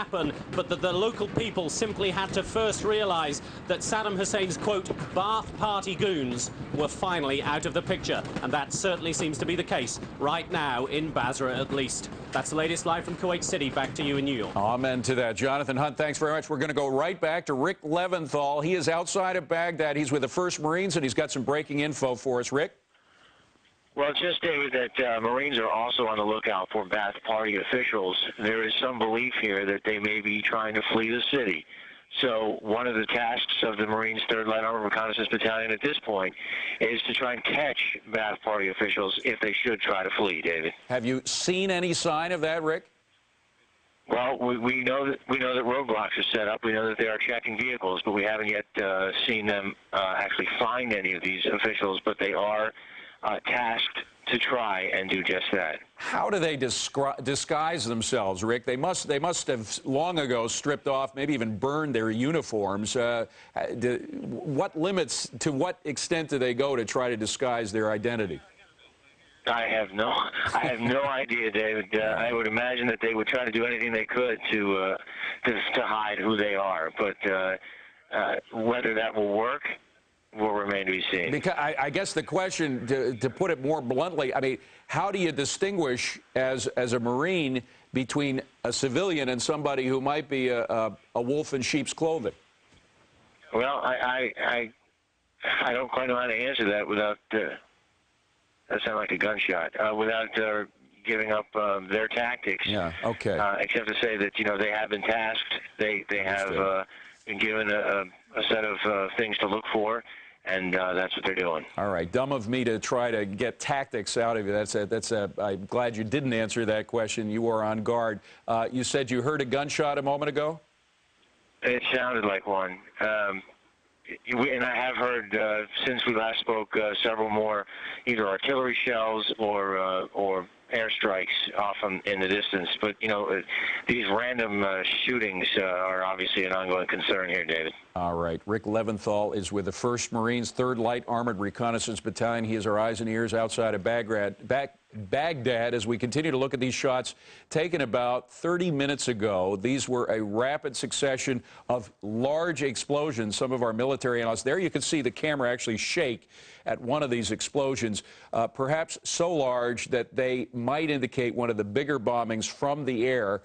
happen, but that the local people simply had to first realize that Saddam Hussein's, quote, Ba'ath Party goons were finally out of the picture. And that certainly seems to be the case right now in Basra, at least. That's the latest live from Kuwait City. Back to you in New York. Amen to that. Jonathan Hunt, thanks very much. We're going to go right back to Rick Leventhal. He is outside of Baghdad. He's with the 1st Marines, and he's got some breaking info for us. Rick? Well, just David, that Marines are also on the lookout for Ba'ath Party officials. There is some belief here that they may be trying to flee the city. So one of the tasks of the Marines' 3rd Light Armored Reconnaissance Battalion at this point is to try and catch Ba'ath Party officials if they should try to flee, David. Have you seen any sign of that, Rick? Well, we know that roadblocks are set up. We know that they are checking vehicles, but we haven't yet seen them actually find any of these officials. But they are tasked to try and do just that. How do they disguise themselves, Rick? They must have long ago stripped off, maybe even burned their uniforms. What limits, to what extent do they go to try to disguise their identity? I have no idea, David. I would imagine that they would try to do anything they could to hide who they are, but whether that will work will remain to be seen. Because I guess the question, to put it more bluntly, I mean, how do you distinguish as a Marine between a civilian and somebody who might be a wolf in sheep's clothing? Well, I don't quite know how to answer that without. That sounds like a gunshot. Without giving up their tactics. Yeah. Okay. Except to say that they have been tasked. They have been given a set of things to look for, and that's what they're doing. All right. Dumb of me to try to get tactics out of you. I'm glad you didn't answer that question. You were on guard. You said you heard a gunshot a moment ago? It sounded like one. And I have heard since we last spoke several more, either artillery shells or airstrikes off in the distance. But these random shootings are obviously an ongoing concern here, David. All right. Rick Leventhal is with the 1st Marines, 3rd Light Armored Reconnaissance Battalion. He has our eyes and ears outside of Baghdad as we continue to look at these shots taken about 30 minutes ago. These were a rapid succession of large explosions. Some of our military analysts, there you can see the camera actually shake at one of these explosions, perhaps so large that they might indicate one of the bigger bombings from the air.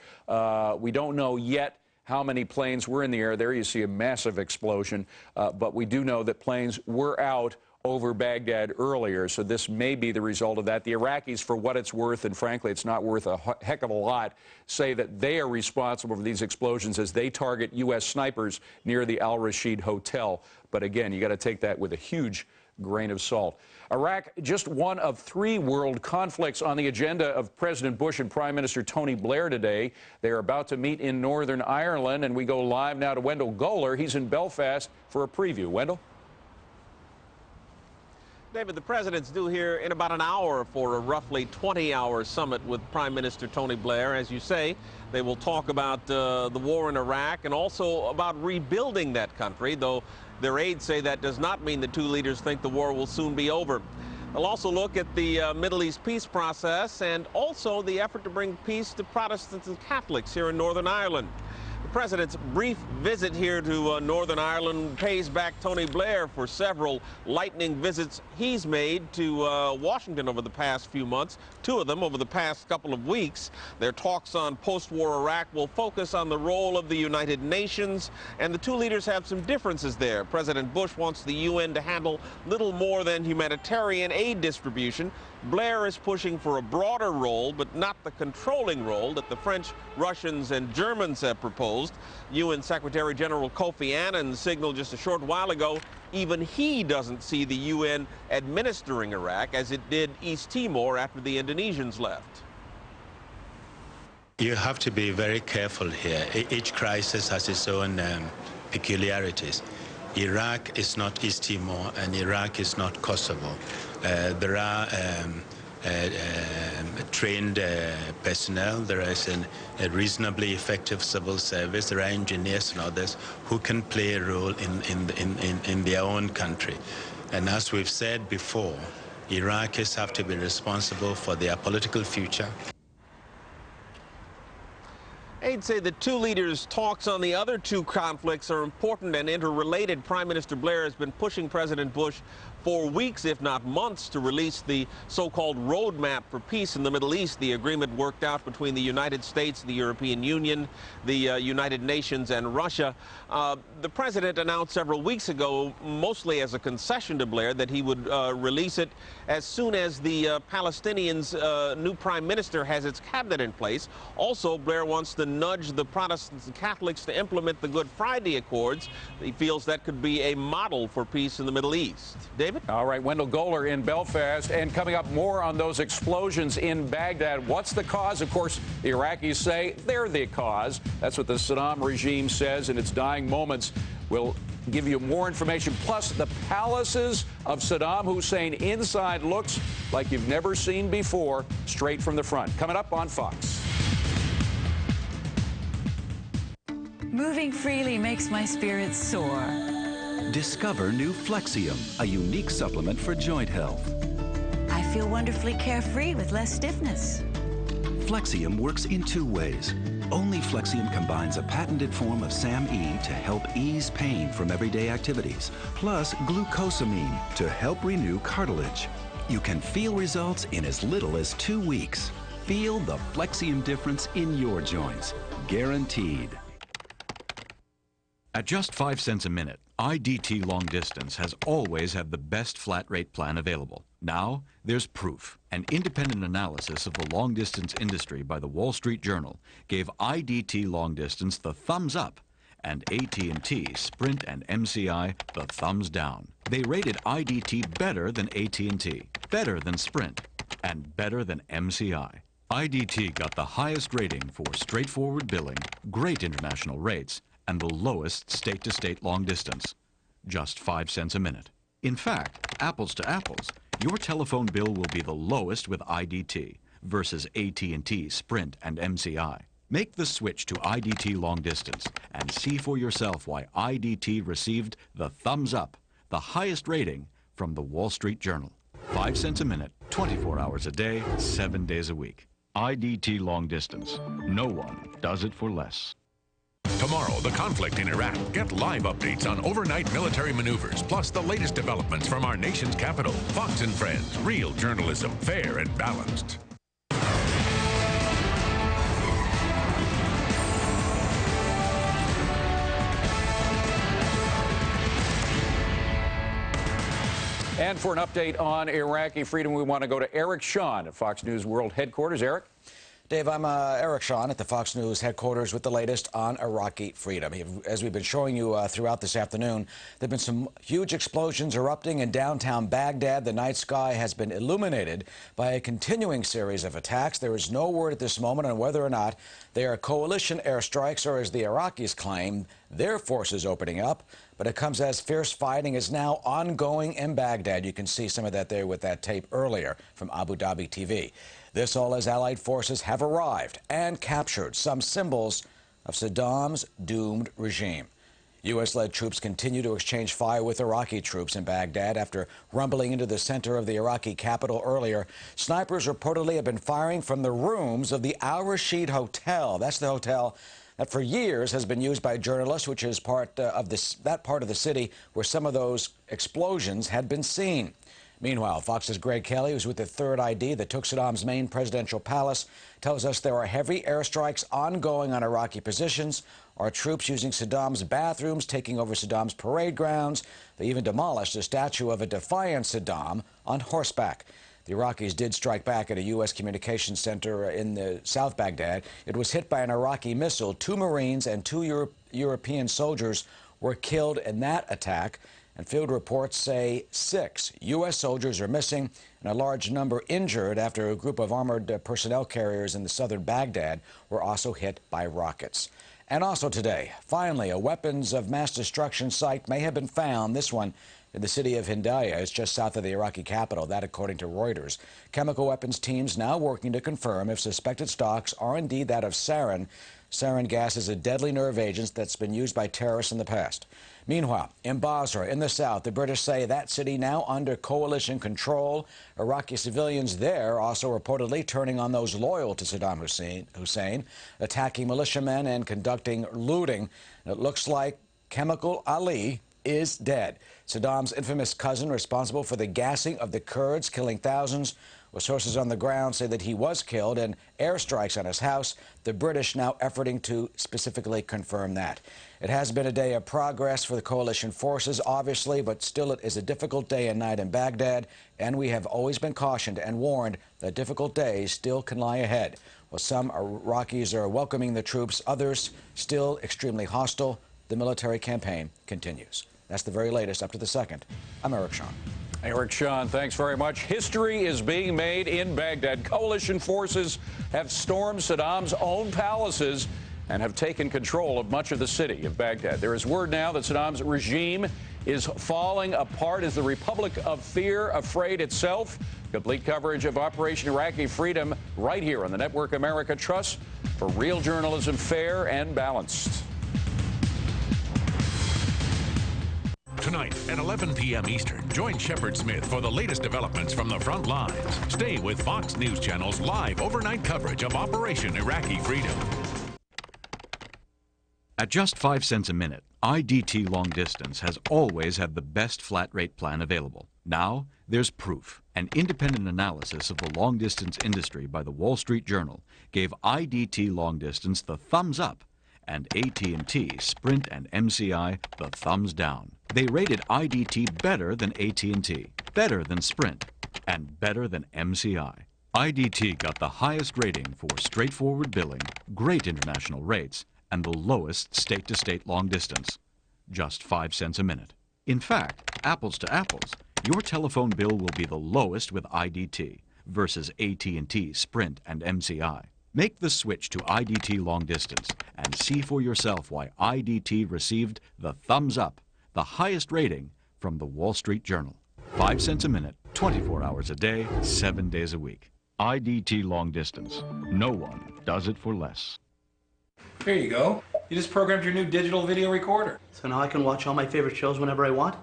We don't know yet how many planes were in the air. There you see a massive explosion, but we do know that planes were out over Baghdad earlier, so this may be the result of that. The Iraqis, for what it's worth, and frankly it's not worth a heck of a lot, say that they are responsible for these explosions as they target U.S. snipers near the Al-Rashid Hotel. But again, you got to take that with a huge grain of salt. Iraq, just one of 3 world conflicts on the agenda of President Bush and Prime Minister Tony Blair today. They are about to meet in Northern Ireland, and we go live now to Wendell Goler. He's in Belfast for a preview. Wendell? David, the president's due here in about an hour for a roughly 20-hour summit with Prime Minister Tony Blair. As you say, they will talk about the war in Iraq and also about rebuilding that country, though their aides say that does not mean the 2 leaders think the war will soon be over. They'll also look at the Middle East peace process and also the effort to bring peace to Protestants and Catholics here in Northern Ireland. The president's brief visit here to Northern Ireland pays back Tony Blair for several lightning visits he's made to Washington over the past few months, 2 of them over the past couple of weeks. Their talks on post-war Iraq will focus on the role of the United Nations, and the 2 leaders have some differences there. President Bush wants the UN to handle little more than humanitarian aid distribution. Blair is pushing for a broader role, but not the controlling role that the French, Russians, and Germans have proposed. UN Secretary General Kofi Annan signaled just a short while ago even he doesn't see the UN administering Iraq as it did East Timor after the Indonesians left. You have to be very careful here. Each crisis has its own peculiarities. Iraq is not East Timor, and Iraq is not Kosovo. There are trained personnel. There is a reasonably effective civil service. There are engineers and others who can play a role in their own country. And as we've said before, Iraqis have to be responsible for their political future. I'd say the two leaders' talks on the other two conflicts are important and interrelated. Prime Minister Blair has been pushing President Bush for weeks, if not months, to release the so-called roadmap for peace in the Middle East, the agreement worked out between the United States, the European Union, the United Nations, and Russia. The president announced several weeks ago, mostly as a concession to Blair, that he would release it as soon as the Palestinians' new prime minister has its cabinet in place. Also, Blair wants to nudge the Protestants and Catholics to implement the Good Friday Accords. He feels that could be a model for peace in the Middle East. David? All right, Wendell Goler in Belfast. And coming up, more on those explosions in Baghdad. What's the cause? Of course, the Iraqis say they're the cause. That's what the Saddam regime says in its dying moments. We'll give you more information. Plus, the palaces of Saddam Hussein inside looks like you've never seen before, straight from the front. Coming up on Fox. Moving freely makes my spirits soar. Discover new Flexium, a unique supplement for joint health. I feel wonderfully carefree with less stiffness. Flexium works in two ways. Only Flexium combines a patented form of SAMe to help ease pain from everyday activities, plus glucosamine to help renew cartilage. You can feel results in as little as 2 weeks. Feel the Flexium difference in your joints. Guaranteed. At just 5 cents a minute, IDT Long Distance has always had the best flat rate plan available. Now, there's proof. An independent analysis of the long distance industry by the Wall Street Journal gave IDT Long Distance the thumbs up and AT&T, Sprint, and MCI the thumbs down. They rated IDT better than AT&T, better than Sprint, and better than MCI. IDT got the highest rating for straightforward billing, great international rates, and the lowest state-to-state long distance, just 5 cents a minute. In fact, apples to apples, your telephone bill will be the lowest with IDT versus AT&T, Sprint, and MCI. Make the switch to IDT Long Distance and see for yourself why IDT received the thumbs up, the highest rating from the Wall Street Journal. 5 cents a minute, 24 hours a day, 7 days a week. IDT Long Distance. No one does it for less. Tomorrow, the conflict in Iraq. Get live updates on overnight military maneuvers, plus the latest developments from our nation's capital. Fox and Friends, real journalism, fair and balanced. And for an update on Iraqi freedom, we want to go to Eric Shawn at Fox News World Headquarters. Eric? Dave, I'm Eric Shawn at the Fox News headquarters with the latest on Iraqi freedom. As we've been showing you throughout this afternoon, there have been some huge explosions erupting in downtown Baghdad. The night sky has been illuminated by a continuing series of attacks. There is no word at this moment on whether or not they are coalition airstrikes or, as the Iraqis claim, their forces opening up. But it comes as fierce fighting is now ongoing in Baghdad. You can see some of that there with that tape earlier from Abu Dhabi TV. This all as Allied forces have arrived and captured some symbols of Saddam's doomed regime. U.S.-led troops continue to exchange fire with Iraqi troops in Baghdad after rumbling into the center of the Iraqi capital earlier. Snipers reportedly have been firing from the rooms of the Al Rashid Hotel. That's the hotel that for years has been used by journalists, which is that part of the city where some of those explosions had been seen. Meanwhile, Fox's Greg Kelly, who's with the third ID that took Saddam's main presidential palace, tells us there are heavy airstrikes ongoing on Iraqi positions. Our troops using Saddam's bathrooms, taking over Saddam's parade grounds. They even demolished a statue of a defiant Saddam on horseback. The Iraqis did strike back at a U.S. communications center in the South Baghdad. It was hit by an Iraqi missile. 2 Marines and 2 European soldiers were killed in that attack. And field reports say 6 U.S. soldiers are missing and a large number injured after a group of armored personnel carriers in the southern Baghdad were also hit by rockets. And also today, finally, a weapons of mass destruction site may have been found, this one in the city of Hindaya. It's just south of the Iraqi capital, that according to Reuters. Chemical weapons teams now working to confirm if suspected stocks are indeed that of sarin. Sarin gas is a deadly nerve agent that's been used by terrorists in the past. Meanwhile, in Basra, in the south, the British say that city now under coalition control. Iraqi civilians there also reportedly turning on those loyal to Saddam Hussein, attacking militiamen and conducting looting. It looks like Chemical Ali is dead. Saddam's infamous cousin responsible for the gassing of the Kurds, killing thousands. Well, sources on the ground say that he was killed and airstrikes on his house. The British now efforting to specifically confirm that. It has been a day of progress for the coalition forces, obviously, but still it is a difficult day and night in Baghdad, and we have always been cautioned and warned that difficult days still can lie ahead. Well, some Iraqis are welcoming the troops, others still extremely hostile. The military campaign continues. That's the very latest up to the second. I'm Eric Shawn. Eric Shawn, thanks very much. History is being made in Baghdad. Coalition forces have stormed Saddam's own palaces and have taken control of much of the city of Baghdad. There is word now that Saddam's regime is falling apart. Is the Republic of Fear afraid itself? Complete coverage of Operation Iraqi Freedom right here on the network America trusts for real journalism, fair and balanced. Tonight at 11 p.m. Eastern, join Shepard Smith for the latest developments from the front lines. Stay with Fox News Channel's live overnight coverage of Operation Iraqi Freedom. At just 5 cents a minute, IDT Long Distance has always had the best flat rate plan available. Now, there's proof. An independent analysis of the long distance industry by the Wall Street Journal gave IDT Long Distance the thumbs up and AT&T, Sprint, and MCI the thumbs down. They rated IDT better than AT&T, better than Sprint, and better than MCI. IDT got the highest rating for straightforward billing, great international rates, and the lowest state-to-state long distance, just 5 cents a minute. In fact, apples to apples, your telephone bill will be the lowest with IDT versus AT&T, Sprint, and MCI. Make the switch to IDT Long Distance and see for yourself why IDT received the thumbs up, the highest rating from the Wall Street Journal. 5 cents a minute, 24 hours a day, 7 days a week. IDT Long Distance. No one does it for less. Here you go. You just programmed your new digital video recorder. So now I can watch all my favorite shows whenever I want?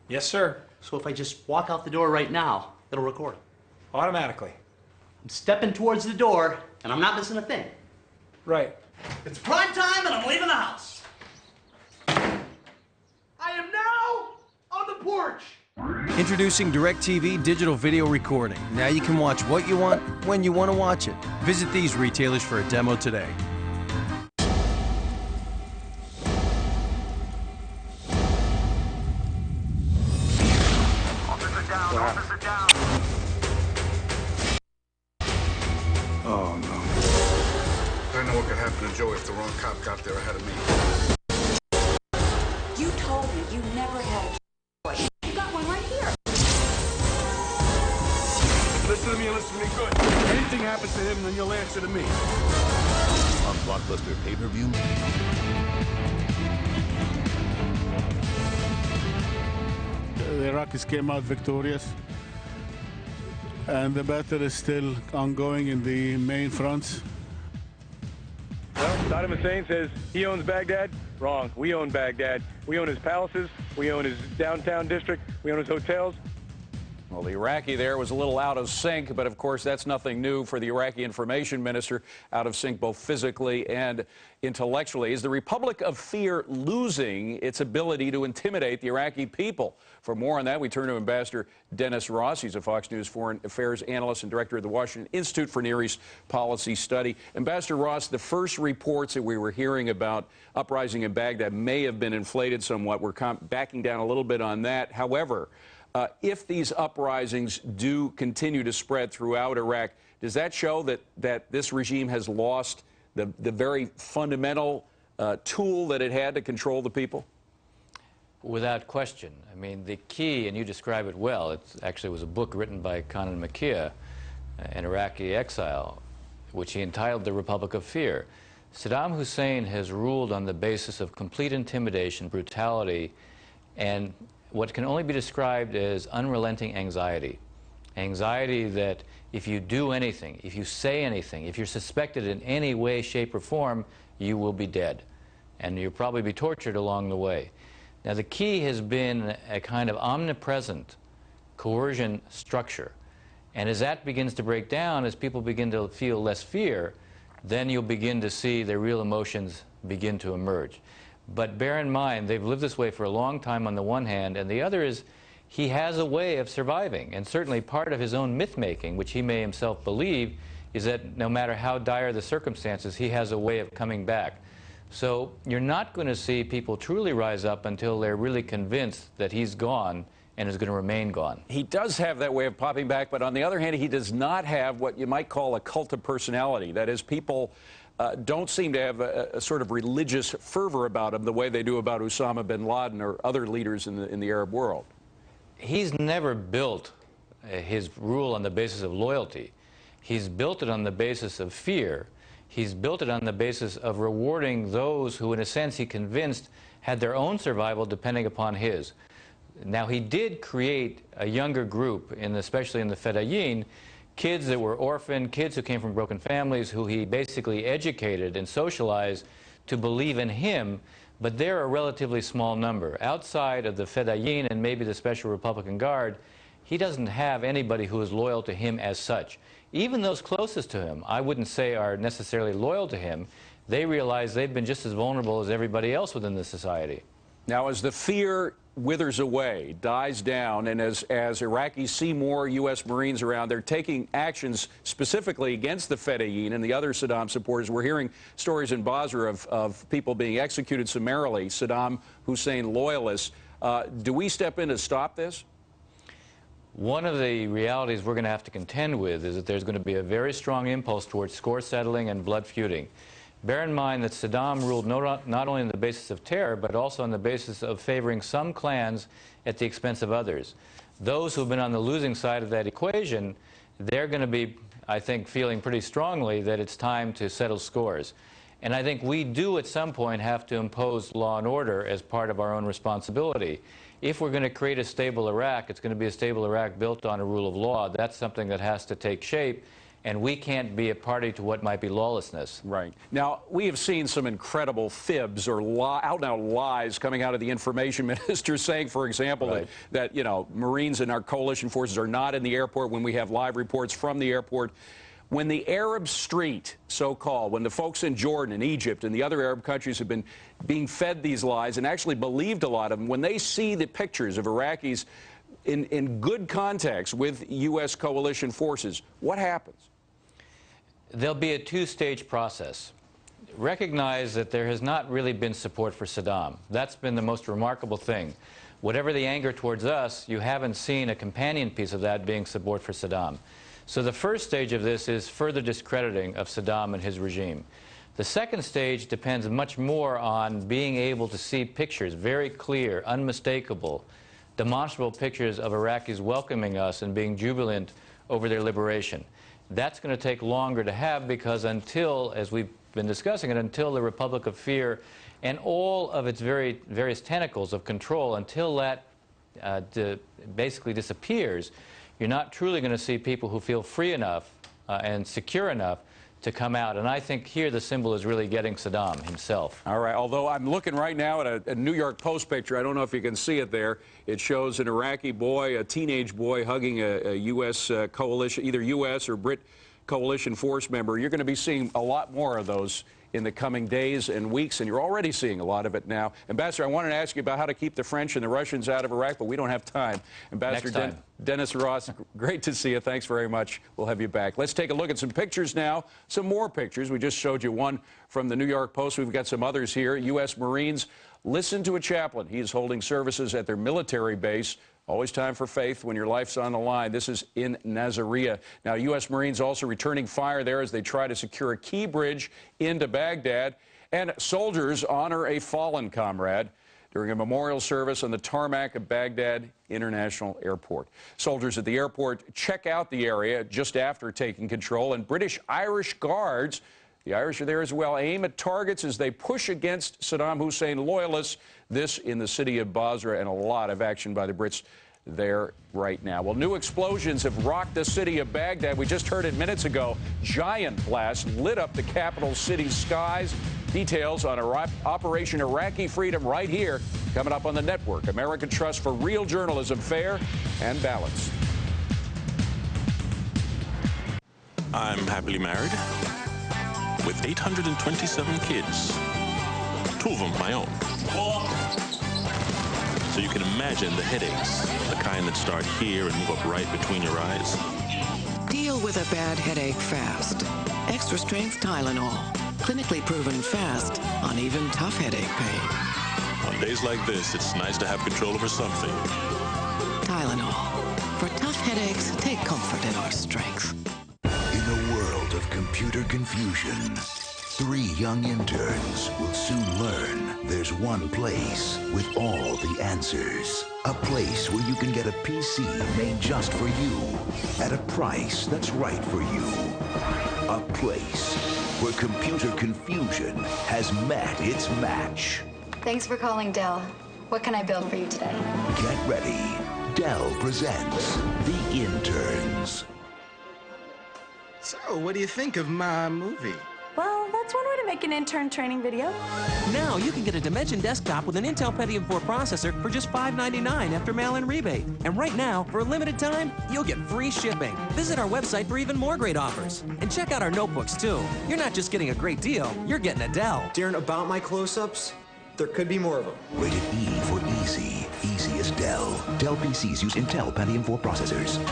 Yes, sir. So if I just walk out the door right now, it'll record it? Automatically. I'm stepping towards the door, and I'm not missing a thing. Right. It's prime time, and I'm leaving the house. I am now on the porch. Introducing DirecTV Digital Video Recording. Now you can watch what you want, when you want to watch it. Visit these retailers for a demo today. Oh, no. I know what could happen to Joe if the wrong cop got there ahead of me. You told me you never had a choice. You got one right here. Listen to me and listen to me good. If anything happens to him, then you'll answer to me. On Blockbuster pay-per-view. The Iraqis came out victorious. And the battle is still ongoing in the main fronts. Well, Saddam Hussein says he owns Baghdad. Wrong. We own Baghdad. We own his palaces. We own his downtown district. We own his hotels. Well, the Iraqi there was a little out of sync, but of course that's nothing new for the Iraqi information minister, out of sync both physically and intellectually. Is the Republic of Fear losing its ability to intimidate the Iraqi people? For more on that, we turn to Ambassador Dennis Ross. He's a Fox News foreign affairs analyst and director of the Washington Institute for Near East Policy Study. Ambassador Ross, the first reports that we were hearing about uprising in Baghdad may have been inflated somewhat. We're backing down a little bit on that. However, if these uprisings do continue to spread throughout Iraq, does that show that this regime has lost the very fundamental tool that it had to control the people? Without question. I mean, the key, and you describe it well, it actually was a book written by Conan Makir, an Iraqi exile, which he entitled The Republic of Fear. Saddam Hussein has ruled on the basis of complete intimidation, brutality, and what can only be described as unrelenting anxiety. Anxiety that if you do anything, if you say anything, if you're suspected in any way, shape, or form, you will be dead. And you'll probably be tortured along the way. Now, the key has been a kind of omnipresent coercion structure. And as that begins to break down, as people begin to feel less fear, then you'll begin to see their real emotions begin to emerge. But bear in mind, they've lived this way for a long time on the one hand, and the other is he has a way of surviving. And certainly part of his own myth-making, which he may himself believe, is that no matter how dire the circumstances, he has a way of coming back. So you're not going to see people truly rise up until they're really convinced that he's gone and is going to remain gone. He does have that way of popping back, but on the other hand, he does not have what you might call a cult of personality. That is, people don't seem to have a sort of religious fervor about him the way they do about Osama bin Laden or other leaders in the Arab world. He's never built his rule on the basis of loyalty. He's built it on the basis of fear. He's built it on the basis of rewarding those who, in a sense, he convinced had their own survival depending upon his. Now, he did create a younger group, especially in the Fedayeen, kids that were orphaned, kids who came from broken families, who he basically educated and socialized to believe in him, but they're a relatively small number. Outside of the Fedayeen and maybe the Special Republican Guard, he doesn't have anybody who is loyal to him as such. Even those closest to him, I wouldn't say are necessarily loyal to him. They realize they've been just as vulnerable as everybody else within the society. Now, as the fear withers away, dies down, and as Iraqis see more U.S. Marines around, they're taking actions specifically against the Fedayeen and the other Saddam supporters. We're hearing stories in Basra of people being executed summarily, Saddam Hussein loyalists. Do we step in to stop this? One of the realities we're going to have to contend with is that there's going to be a very strong impulse towards score settling and blood feuding. Bear in mind that Saddam ruled not only on the basis of terror, but also on the basis of favoring some clans at the expense of others. Those who've been on the losing side of that equation, they're going to be, I think, feeling pretty strongly that it's time to settle scores. And I think we do at some point have to impose law and order as part of our own responsibility. If we're going to create a stable Iraq, it's going to be a stable Iraq built on a rule of law. That's something that has to take shape. And we can't be a party to what might be lawlessness. Right. Now, we have seen some incredible fibs or out-and-out lies coming out of the information minister saying, for example, that, you know, Marines and our coalition forces are not in the airport when we have live reports from the airport. When the Arab street, so-called, when the folks in Jordan and Egypt and the other Arab countries have been being fed these lies and actually believed a lot of them, when they see the pictures of Iraqis in good context with U.S. coalition forces, what happens? There'll be a two-stage process. Recognize that there has not really been support for Saddam. That's been the most remarkable thing. Whatever the anger towards us, you haven't seen a companion piece of that being support for Saddam. So the first stage of this is further discrediting of Saddam and his regime. The second stage depends much more on being able to see pictures, very clear, unmistakable, demonstrable pictures of Iraqis welcoming us and being jubilant over their liberation. That's going to take longer to have because until, as we've been discussing it, until the Republic of Fear and all of its various tentacles of control, until that basically disappears, you're not truly going to see people who feel free enough and secure enough to come out. And I think here the symbol is really getting Saddam himself. All right, although I'm looking right now at a New York Post picture. I don't know if you can see it there. It shows an Iraqi boy, a teenage boy, hugging a U.S. coalition, either U.S. or Brit coalition force member. You're going to be seeing a lot more of those in the coming days and weeks, and you're already seeing a lot of it now. Ambassador, I wanted to ask you about how to keep the French and the Russians out of Iraq, but we don't have time. Ambassador Dennis Ross, great to see you. Thanks very much. We'll have you back. Let's take a look at some pictures now, some more pictures. We just showed you one from the New York Post. We've got some others here. U.S. Marines listen to a chaplain. He is holding services at their military base. Always time for faith when your life's on the line. This is in Nasiriyah. Now, U.S. Marines also returning fire there as they try to secure a key bridge into Baghdad. And soldiers honor a fallen comrade during a memorial service on the tarmac of Baghdad International Airport. Soldiers at the airport check out the area just after taking control, and British-Irish guards The Irish are there as well. Aim at targets as they push against Saddam Hussein loyalists. This in the city of Basra, and a lot of action by the Brits there right now. Well, new explosions have rocked the city of Baghdad. We just heard it minutes ago. Giant blasts lit up the capital city's skies. Details on Operation Iraqi Freedom right here, coming up on the network. American Trust for Real Journalism, fair and balanced. I'm happily married with 827 kids, 2 of them my own. So you can imagine the headaches, the kind that start here and move up right between your eyes. Deal with a bad headache fast. Extra strength Tylenol. Clinically proven fast on even tough headache pain. On days like this, it's nice to have control over something. Tylenol. For tough headaches, take comfort in our strength. In a world of computer confusion, 3 young interns will soon learn there's one place with all the answers. A place where you can get a PC made just for you at a price that's right for you. A place where computer confusion has met its match. Thanks for calling Dell. What can I build for you today? Get ready. Dell presents The Interns. So, what do you think of my movie? Well, that's one way to make an intern training video. Now you can get a Dimension desktop with an Intel Pentium 4 processor for just $5.99 after mail-in rebate. And right now, for a limited time, you'll get free shipping. Visit our website for even more great offers. And check out our notebooks, too. You're not just getting a great deal, you're getting a Dell. Darren, about my close-ups, there could be more of them. Rated E for easy. Easy as Dell. Dell PCs use Intel Pentium 4 processors.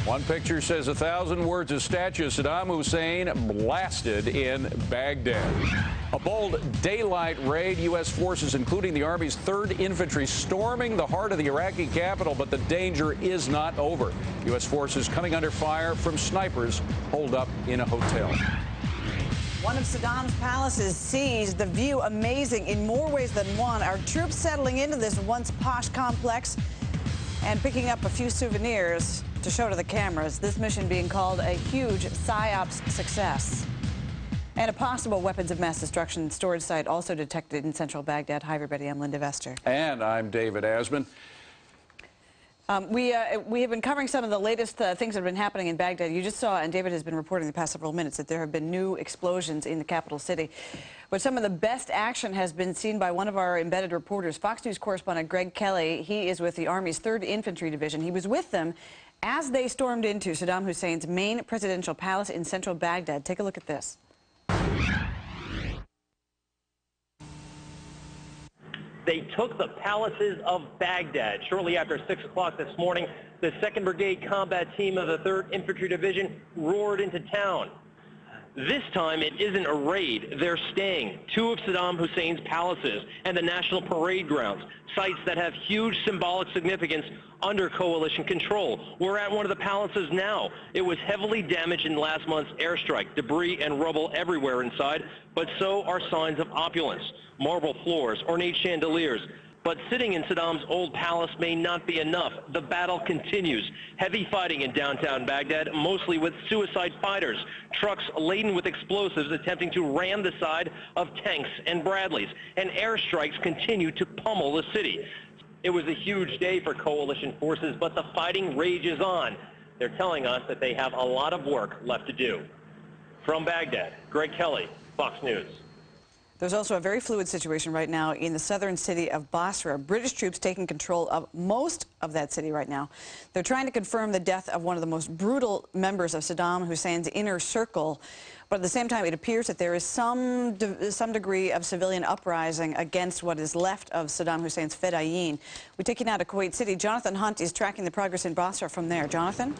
One picture says 1,000 words of statue of Saddam Hussein blasted in Baghdad. A bold daylight raid. U.S. forces, including the Army's 3rd Infantry, storming the heart of the Iraqi capital, but the danger is not over. U.S. forces coming under fire from snipers holed up in a hotel. One of Saddam's palaces seized. The view amazing in more ways than one. Our troops settling into this once posh complex and picking up a few souvenirs to show to the cameras. This mission being called a huge PSYOPs success. And a possible weapons of mass destruction storage site also detected in central Baghdad. Hi, everybody. I'm Linda Vester. And I'm David Asman. We have been covering some of the latest things that have been happening in Baghdad. You just saw, and David has been reporting the past several minutes, that there have been new explosions in the capital city. But some of the best action has been seen by one of our embedded reporters, Fox News correspondent Greg Kelly. He is with the Army's 3rd Infantry Division. He was with them as they stormed into Saddam Hussein's main presidential palace in central Baghdad. Take a look at this. They took the palaces of Baghdad. Shortly after 6 o'clock this morning, the 2nd Brigade combat team of the 3rd Infantry Division roared into town. This time, it isn't a raid. They're staying 2 of Saddam Hussein's palaces and the National Parade Grounds, sites that have huge symbolic significance under coalition control. We're at one of the palaces now. It was heavily damaged in last month's airstrike, debris and rubble everywhere inside, but so are signs of opulence. Marble floors, ornate chandeliers. But sitting in Saddam's old palace may not be enough. The battle continues. Heavy fighting in downtown Baghdad, mostly with suicide fighters. Trucks laden with explosives attempting to ram the side of tanks and Bradleys. And airstrikes continue to pummel the city. It was a huge day for coalition forces, but the fighting rages on. They're telling us that they have a lot of work left to do. From Baghdad, Greg Kelly, Fox News. There's also a very fluid situation right now in the southern city of Basra. British troops taking control of most of that city right now. They're trying to confirm the death of one of the most brutal members of Saddam Hussein's inner circle. But at the same time, it appears that there is some degree of civilian uprising against what is left of Saddam Hussein's Fedayeen. We take you now to Kuwait City. Jonathan Hunt is tracking the progress in Basra from there. Jonathan?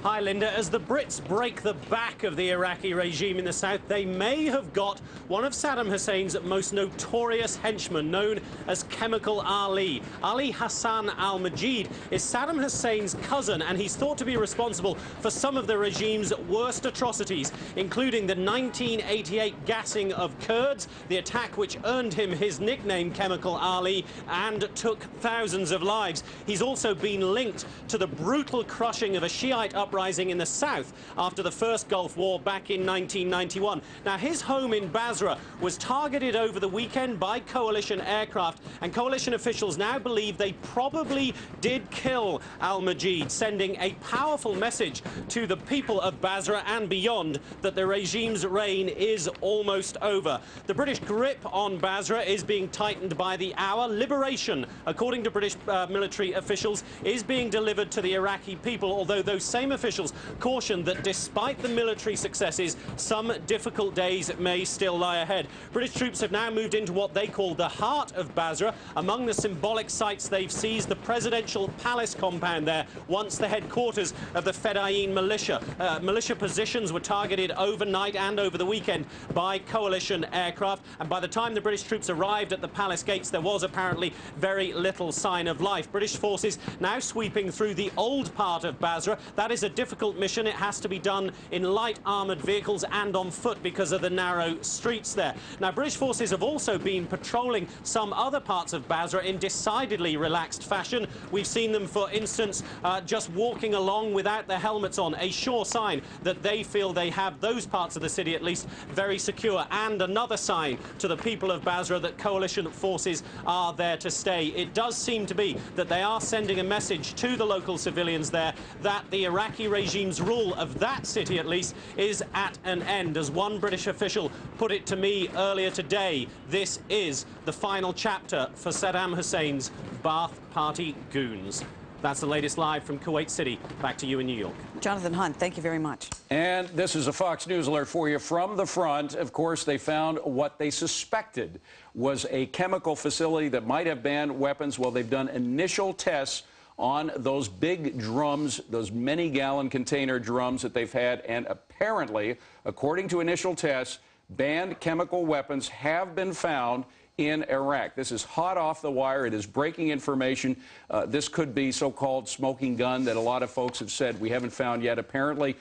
Hi, Linda. As the Brits break the back of the Iraqi regime in the south, they may have got one of Saddam Hussein's most notorious henchmen, known as Chemical Ali. Ali Hassan al-Majid is Saddam Hussein's cousin, and he's thought to be responsible for some of the regime's worst atrocities, including the 1988 gassing of Kurds, the attack which earned him his nickname Chemical Ali and took thousands of lives. He's also been linked to the brutal crushing of a Shiite uprising in the south after the first Gulf War back in 1991. Now, his home in Basra was targeted over the weekend by coalition aircraft, and coalition officials now believe they probably did kill al-Majid, sending a powerful message to the people of Basra and beyond that the regime's reign is almost over. The British grip on Basra is being tightened by the hour. Liberation, according to British military officials, is being delivered to the Iraqi people, although those same officials caution that despite the military successes, some difficult days may still lie ahead. British troops have now moved into what they call the heart of Basra. Among the symbolic sites they've seized the presidential palace compound there, once the headquarters of the Fedayeen militia. Militia positions were targeted overnight and over the weekend by coalition aircraft, and by the time the British troops arrived at the palace gates, there was apparently very little sign of life. British forces now sweeping through the old part of Basra. That is a difficult mission. It has to be done in light armoured vehicles and on foot because of the narrow streets there. Now, British forces have also been patrolling some other parts of Basra in decidedly relaxed fashion. We've seen them, for instance, just walking along without their helmets on, a sure sign that they feel they have those parts of the city at least very secure, and another sign to the people of Basra that coalition forces are there to stay. It does seem to be that they are sending a message to the local civilians there that the Iraqi regime's rule of that city, at least, is at an end. As one British official put it to me earlier today, this is the final chapter for Saddam Hussein's Ba'ath Party goons. That's the latest live from Kuwait City. Back to you in New York. Jonathan Hunt, thank you very much. And this is a Fox News alert for you from the front. Of course, they found what they suspected was a chemical facility that might have banned weapons. Well, they've done initial tests on those big drums, those many-gallon container drums that they've had, and apparently, according to initial tests, banned chemical weapons have been found in Iraq. This is hot off the wire. It is breaking information. This could be so-called smoking gun that a lot of folks have said we haven't found yet. Apparently,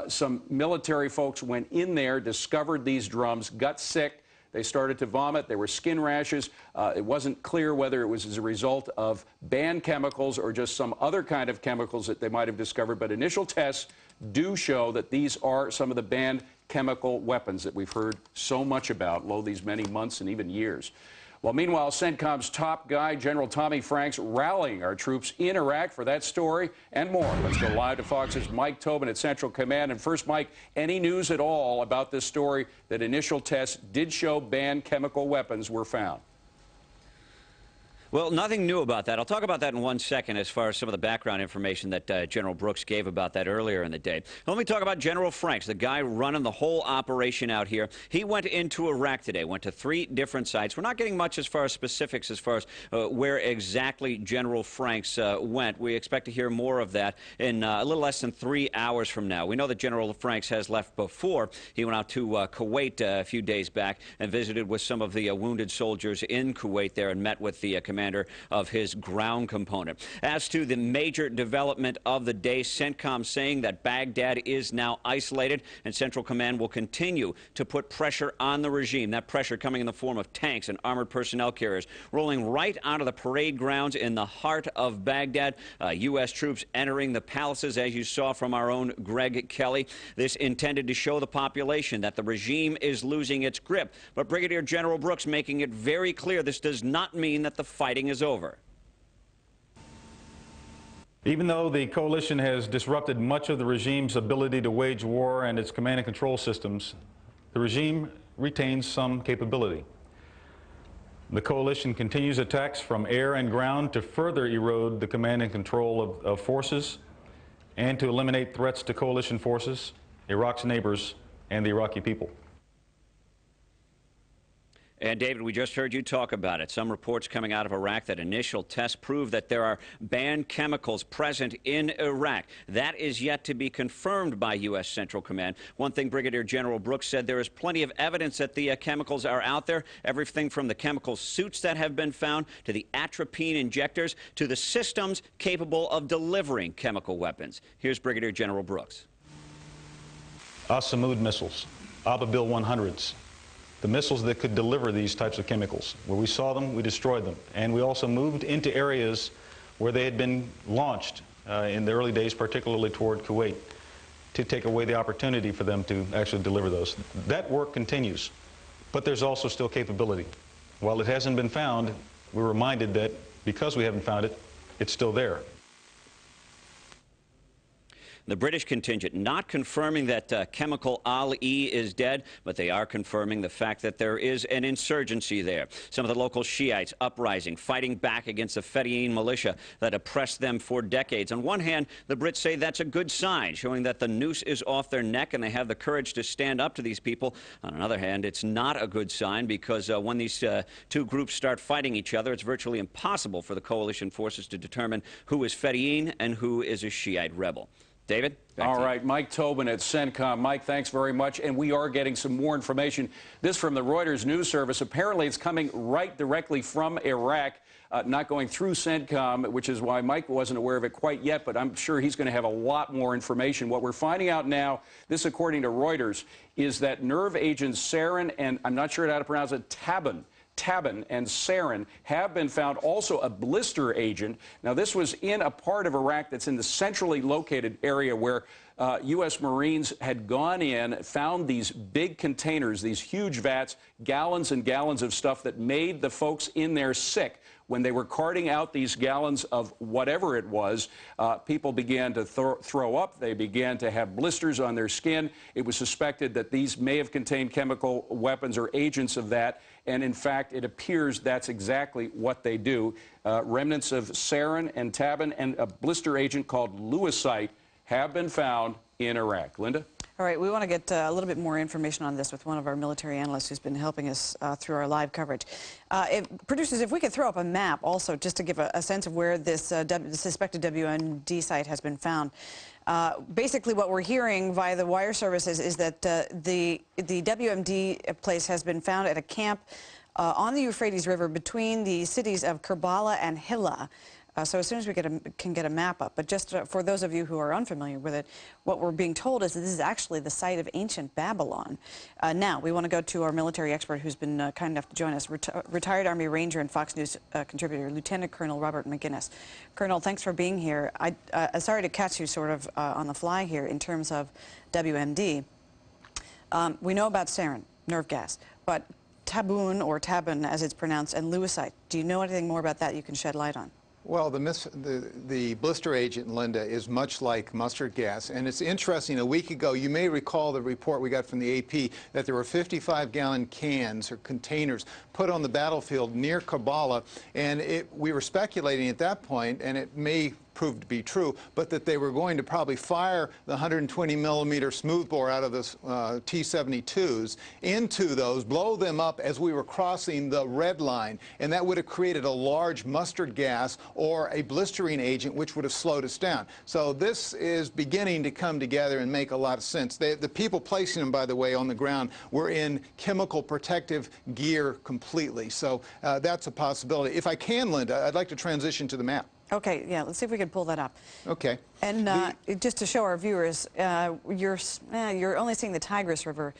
some military folks went in there, discovered these drums, got sick. They started to vomit. There were skin rashes. It wasn't clear whether it was as a result of banned chemicals or just some other kind of chemicals that they might have discovered. But initial tests do show that these are some of the banned chemical weapons that we've heard so much about, lo, these many months and even years. Well, meanwhile, CENTCOM's top guy, General Tommy Franks, rallying our troops in Iraq for that story and more. Let's go live to Fox's Mike Tobin at Central Command. And first, Mike, any news at all about this story that initial tests did show banned chemical weapons were found? Well, nothing new about that. I'll talk about that in 1 second as far as some of the background information that General Brooks gave about that earlier in the day. Let me talk about General Franks, the guy running the whole operation out here. He went into Iraq today, went to 3 different sites. We're not getting much as far as specifics as far as where exactly General Franks went. We expect to hear more of that in a little less than 3 hours from now. We know that General Franks has left before. He went out to Kuwait a few days back and visited with some of the wounded soldiers in Kuwait there and met with the commander of his ground component. As to the major development of the day, CENTCOM saying that Baghdad is now isolated and Central Command will continue to put pressure on the regime. That pressure coming in the form of tanks and armored personnel carriers rolling right out of the parade grounds in the heart of Baghdad. U.S. troops entering the palaces, as you saw from our own Greg Kelly. This intended to show the population that the regime is losing its grip. But Brigadier General Brooks making it very clear this does not mean that the fighting is over. Even though the coalition has disrupted much of the regime's ability to wage war and its command and control systems, the regime retains some capability. The coalition continues attacks from air and ground to further erode the command and control of forces and to eliminate threats to coalition forces, Iraq's neighbors, and the Iraqi people. And David, we just heard you talk about it. Some reports coming out of Iraq that initial tests prove that there are banned chemicals present in Iraq. That is yet to be confirmed by U.S. Central Command. One thing Brigadier General Brooks said, there is plenty of evidence that the chemicals are out there. Everything from the chemical suits that have been found to the atropine injectors to the systems capable of delivering chemical weapons. Here's Brigadier General Brooks. Asamud missiles, Ababil 100s, the missiles that could deliver these types of chemicals. Where we saw them, we destroyed them. And we also moved into areas where they had been launched in the early days, particularly toward Kuwait, to take away the opportunity for them to actually deliver those. That work continues, but there's also still capability. While it hasn't been found, we're reminded that because we haven't found it, it's still there. The British contingent not confirming that Chemical Ali is dead, but they are confirming the fact that there is an insurgency there. Some of the local Shiites uprising, fighting back against the Fedayeen militia that oppressed them for decades. On one hand, the Brits say that's a good sign, showing that the noose is off their neck and they have the courage to stand up to these people. On another hand, it's not a good sign because when these two groups start fighting each other, it's virtually impossible for the coalition forces to determine who is Fedayeen and who is a Shiite rebel. David? All right, Mike Tobin at CENTCOM. Mike, thanks very much. And we are getting some more information. This from the Reuters news service. Apparently, it's coming right directly from Iraq, not going through CENTCOM, which is why Mike wasn't aware of it quite yet, but I'm sure he's going to have a lot more information. What we're finding out now, this according to Reuters, is that nerve agents sarin and, I'm not sure how to pronounce it, tabun and sarin have been found, also a blister agent. Now, this was in a part of Iraq that's in the centrally located area where U.S. Marines had gone in, found these big containers, these huge vats, gallons and gallons of stuff that made the folks in there sick. When they were carting out these gallons of whatever it was, people began to throw up. They began to have blisters on their skin. It was suspected that these may have contained chemical weapons or agents of that. And in fact, it appears that's exactly what they do. Remnants of sarin and tabun and a blister agent called lewisite have been found in Iraq. Linda? All right, we want to get a little bit more information on this with one of our military analysts who's been helping us through our live coverage. Producers, if we could throw up a map also just to give a sense of where this suspected WMD site has been found. Basically, what we're hearing via the wire services is that the WMD place has been found at a camp on the Euphrates River between the cities of Kerbala and Hilla. So as soon as we can get a map up. But just for those of you who are unfamiliar with it, what we're being told is that this is actually the site of ancient Babylon. Now, we want to go to our military expert who's been kind enough to join us, retired Army Ranger and Fox News contributor, Lieutenant Colonel Robert McGinnis. Colonel, thanks for being here. Sorry to catch you sort of on the fly here in terms of WMD. We know about sarin, nerve gas, but tabun, or tabun as it's pronounced, and lewisite. Do you know anything more about that you can shed light on? Well, the blister agent, Linda, is much like mustard gas. And it's interesting, a week ago, you may recall the report we got from the AP that there were 55-gallon cans or containers put on the battlefield near Kerbala. And we were speculating at that point, and it may prove to be true, but that they were going to probably fire the 120-millimeter smoothbore out of the T-72s into those, blow them up as we were crossing the red line, and that would have created a large mustard gas or a blistering agent which would have slowed us down. So this is beginning to come together and make a lot of sense. The people placing them, by the way, on the ground were in chemical protective gear completely. So that's a possibility. If I can, Linda, I'd like to transition to the map. Okay, yeah, let's see if we can pull that up. Okay. And just to show our viewers, you're only seeing the Tigris River.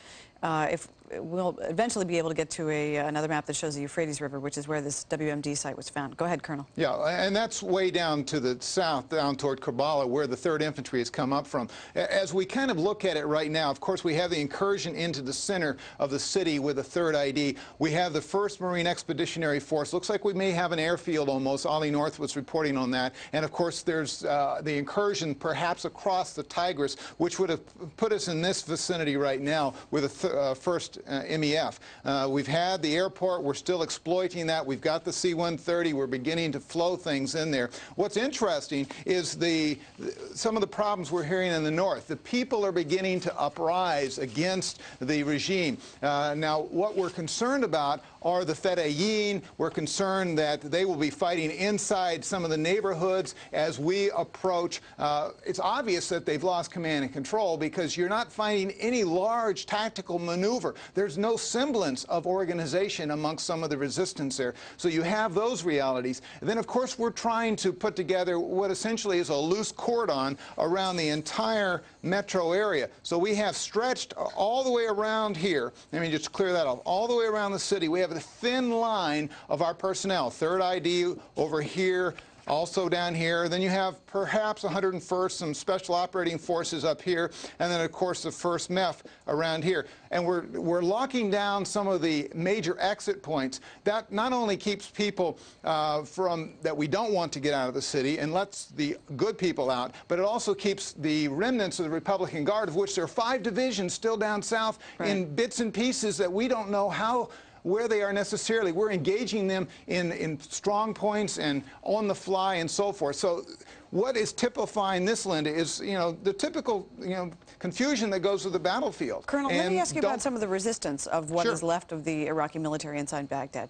We'll eventually be able to get to another map that shows the Euphrates River, which is where this WMD site was found. Go ahead, Colonel. Yeah, and that's way down to the south, down toward Kerbala, where the 3rd Infantry has come up from. As we kind of look at it right now, of course, we have the incursion into the center of the city with the 3rd ID. We have the 1st Marine Expeditionary Force. Looks like we may have an airfield almost. Ollie North was reporting on that. And, of course, there's the incursion perhaps across the Tigris, which would have put us in this vicinity right now with the 1st MEF. We've had the airport. We're still exploiting that. We've got the C-130. We're beginning to flow things in there. What's interesting is some of the problems we're hearing in the north. The people are beginning to uprise against the regime. Now, what we're concerned about are the Fedayeen. We're concerned that they will be fighting inside some of the neighborhoods as we approach. It's obvious that they've lost command and control because you're not finding any large tactical maneuver. There's no semblance of organization amongst some of the resistance there. So you have those realities. And then, of course, we're trying to put together what essentially is a loose cordon around the entire metro area. So we have stretched all the way around here. Let me just clear that off. All the way around the city, we have a thin line of our personnel. 3rd ID over here, also down here. Then you have perhaps 101st, some special operating forces up here, and then, of course, the 1st MEF around here. And we're locking down some of the major exit points. That not only keeps people that we don't want to get out of the city and lets the good people out, but it also keeps the remnants of the Republican Guard, of which there are 5 divisions still down south, in bits and pieces that we don't know where they are necessarily. We're engaging them in strong points and on the fly and so forth. So what is typifying this, Linda, is, the typical, confusion that goes with the battlefield. Colonel, let me ask you about some of the resistance of what is left of the Iraqi military inside Baghdad.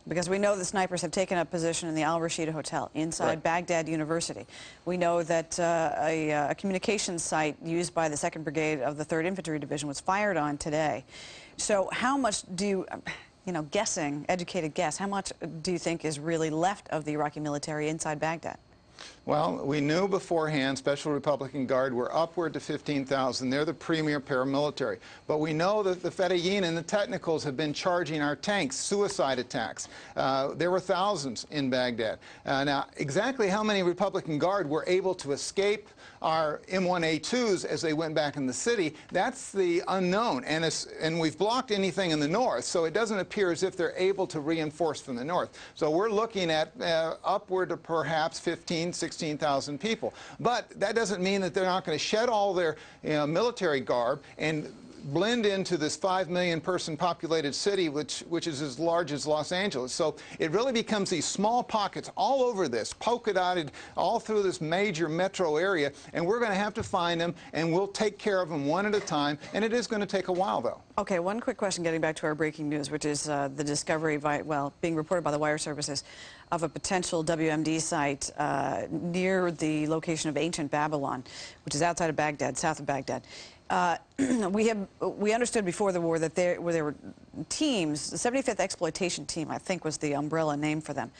Because we know the snipers have taken up position in the Al-Rashida Hotel inside Baghdad University. We know that a communications site used by the 2nd Brigade of the 3rd Infantry Division was fired on today. So how much do you... educated guess, how much do you think is really left of the Iraqi military inside Baghdad? Well, we knew beforehand Special Republican Guard were upward to 15,000. They're the premier paramilitary. But we know that the Fedayeen and the technicals have been charging our tanks, suicide attacks. There were thousands in Baghdad. Now, exactly how many Republican Guard were able to escape our M1A2s as they went back in the city, that's the unknown. And we've blocked anything in the north, so it doesn't appear as if they're able to reinforce from the north. So we're looking at upward to perhaps 16,000 people. But that doesn't mean that they're not going to shed all their military garb and blend into this 5 million person populated city, which is as large as Los Angeles. So it really becomes these small pockets all over this, polka dotted all through this major metro area, and we're going to have to find them, and we'll take care of them one at a time, and it is going to take a while, though. Okay, one quick question getting back to our breaking news, which is the discovery, being reported by the wire services, of a potential WMD site near the location of ancient Babylon, which is outside of Baghdad, south of Baghdad. We understood before the war that there were teams, the 75th Exploitation Team, I think was the umbrella name for them,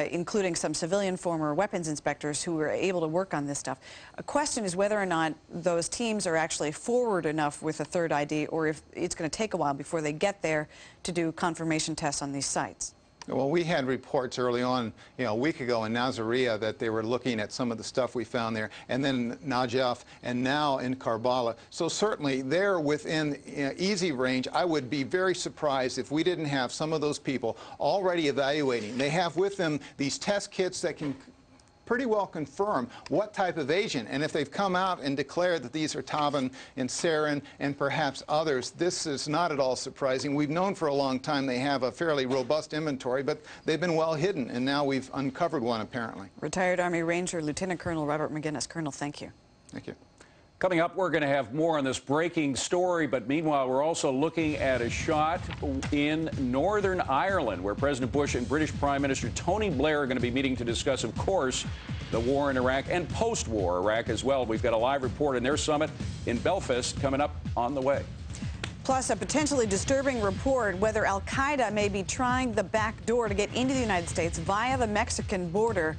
including some civilian former weapons inspectors who were able to work on this stuff. A question is whether or not those teams are actually forward enough with a 3rd ID, or if it's going to take a while before they get there to do confirmation tests on these sites. Well, we had reports early on, a week ago in Nasiriyah that they were looking at some of the stuff we found there, and then Najaf, and now in Karbala. So certainly they're within easy range. I would be very surprised if we didn't have some of those people already evaluating. They have with them these test kits that can pretty well confirm what type of agent. And if they've come out and declared that these are Taban and Sarin and perhaps others, this is not at all surprising. We've known for a long time they have a fairly robust inventory, but they've been well hidden, and now we've uncovered one, apparently. Retired Army Ranger Lieutenant Colonel Robert McGinnis. Colonel, thank you. Thank you. Coming up, we're going to have more on this breaking story, but meanwhile, we're also looking at a shot in Northern Ireland, where President Bush and British Prime Minister Tony Blair are going to be meeting to discuss, of course, the war in Iraq and post-war Iraq as well. We've got a live report in their summit in Belfast coming up on the way. Plus, a potentially disturbing report whether Al-Qaeda may be trying the back door to get into the United States via the Mexican border.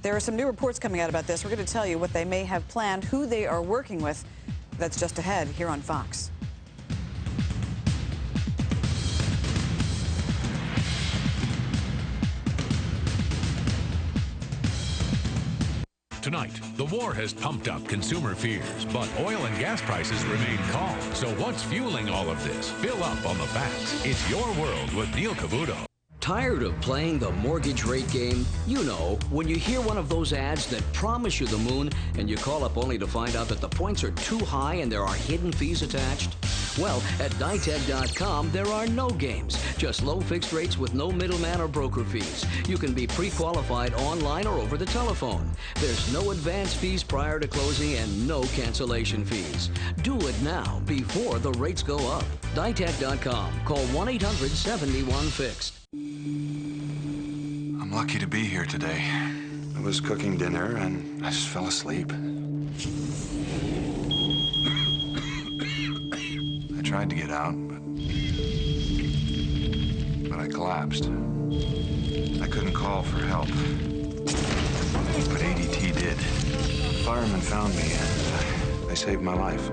There are some new reports coming out about this. We're going to tell you what they may have planned, who they are working with. That's just ahead here on Fox. Tonight, the war has pumped up consumer fears, but oil and gas prices remain calm. So what's fueling all of this? Fill up on the facts. It's Your World with Neil Cavuto. Tired of playing the mortgage rate game? You know, when you hear one of those ads that promise you the moon and you call up only to find out that the points are too high and there are hidden fees attached? Well, at Ditech.com, there are no games, just low fixed rates with no middleman or broker fees. You can be pre-qualified online or over the telephone. There's no advance fees prior to closing and no cancellation fees. Do it now before the rates go up. Ditech.com. Call 1-800-71-FIXED. I'm lucky to be here today. I was cooking dinner and I just fell asleep. I tried to get out, but I collapsed. I couldn't call for help. But ADT did. Firemen found me and they saved my life.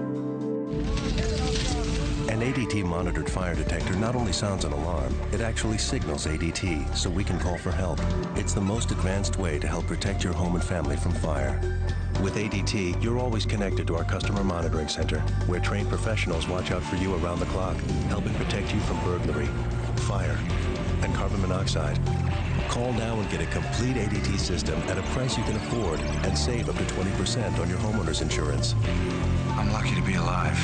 An ADT-monitored fire detector not only sounds an alarm, it actually signals ADT so we can call for help. It's the most advanced way to help protect your home and family from fire. With ADT, you're always connected to our customer monitoring center, where trained professionals watch out for you around the clock, helping protect you from burglary, fire, and carbon monoxide. Call now and get a complete ADT system at a price you can afford and save up to 20% on your homeowner's insurance. I'm lucky to be alive.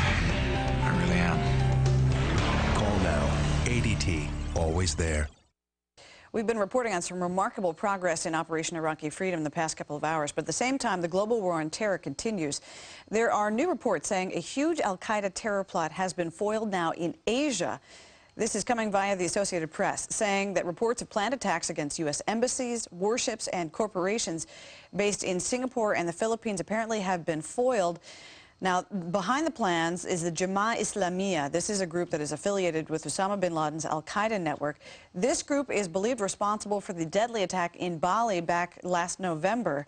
I really am. Call now. ADT, always there. We've been reporting on some remarkable progress in Operation Iraqi Freedom the past couple of hours, but at the same time, the global war on terror continues. There are new reports saying a huge Al-Qaeda terror plot has been foiled now in Asia. This is coming via the Associated Press, saying that reports of planned attacks against U.S. embassies, warships, and corporations based in Singapore and the Philippines apparently have been foiled. Now, behind the plans is the Jemaah Islamiyah. This is a group that is affiliated with Osama bin Laden's Al-Qaeda network. This group is believed responsible for the deadly attack in Bali back last November.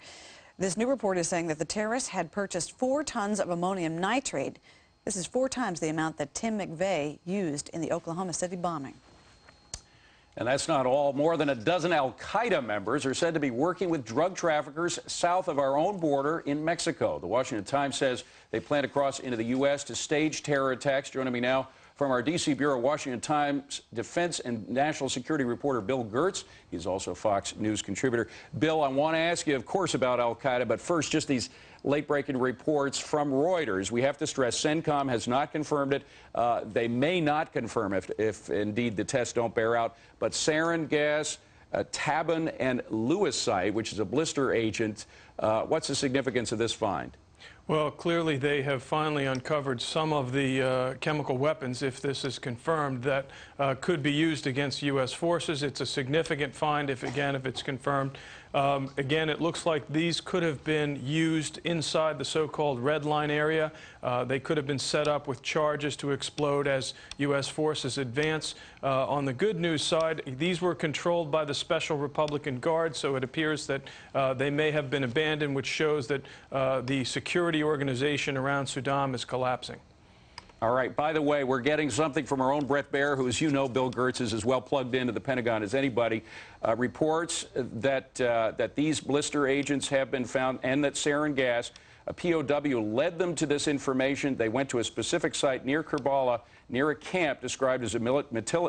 This new report is saying that the terrorists had purchased 4 tons of ammonium nitrate. This is 4 times the amount that Tim McVeigh used in the Oklahoma City bombing. And that's not all. More than a dozen Al-Qaeda members are said to be working with drug traffickers south of our own border in Mexico. The Washington Times says they plan to cross into the U.S. to stage terror attacks. Joining me now from our D.C. Bureau, Washington Times defense and national security reporter Bill Gertz. He's also a Fox News contributor. Bill, I want to ask you, of course, about Al-Qaeda, but first, just these late-breaking reports from Reuters. We have to stress CENTCOM has not confirmed it. They may not confirm if indeed the tests don't bear out. But sarin gas, tabun, and lewisite, which is a blister agent, what's the significance of this find? Well, clearly they have finally uncovered some of the chemical weapons, if this is confirmed, that could be used against U.S. forces. It's a significant find, if it's confirmed. Again, it looks like these could have been used inside the so-called red line area. They could have been set up with charges to explode as U.S. forces advance. On the good news side, these were controlled by the Special Republican Guard, so it appears that they may have been abandoned, which shows that the security organization around Saddam is collapsing. All right. By the way, we're getting something from our own Brett Baer, who, as you know, Bill Gertz is as well plugged into the Pentagon as anybody. Reports that these blister agents have been found and that sarin gas, a POW, led them to this information. They went to a specific site near Kerbala, near a camp described as a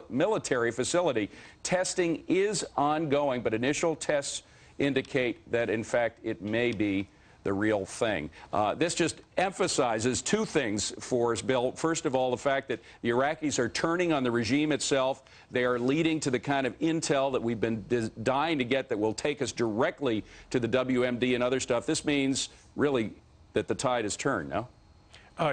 military facility. Testing is ongoing, but initial tests indicate that, in fact, it may be the real thing. This just emphasizes 2 things for us, Bill. First of all, the fact that the Iraqis are turning on the regime itself. They are leading to the kind of intel that we've been dying to get that will take us directly to the WMD and other stuff. This means, really, that the tide has turned, no?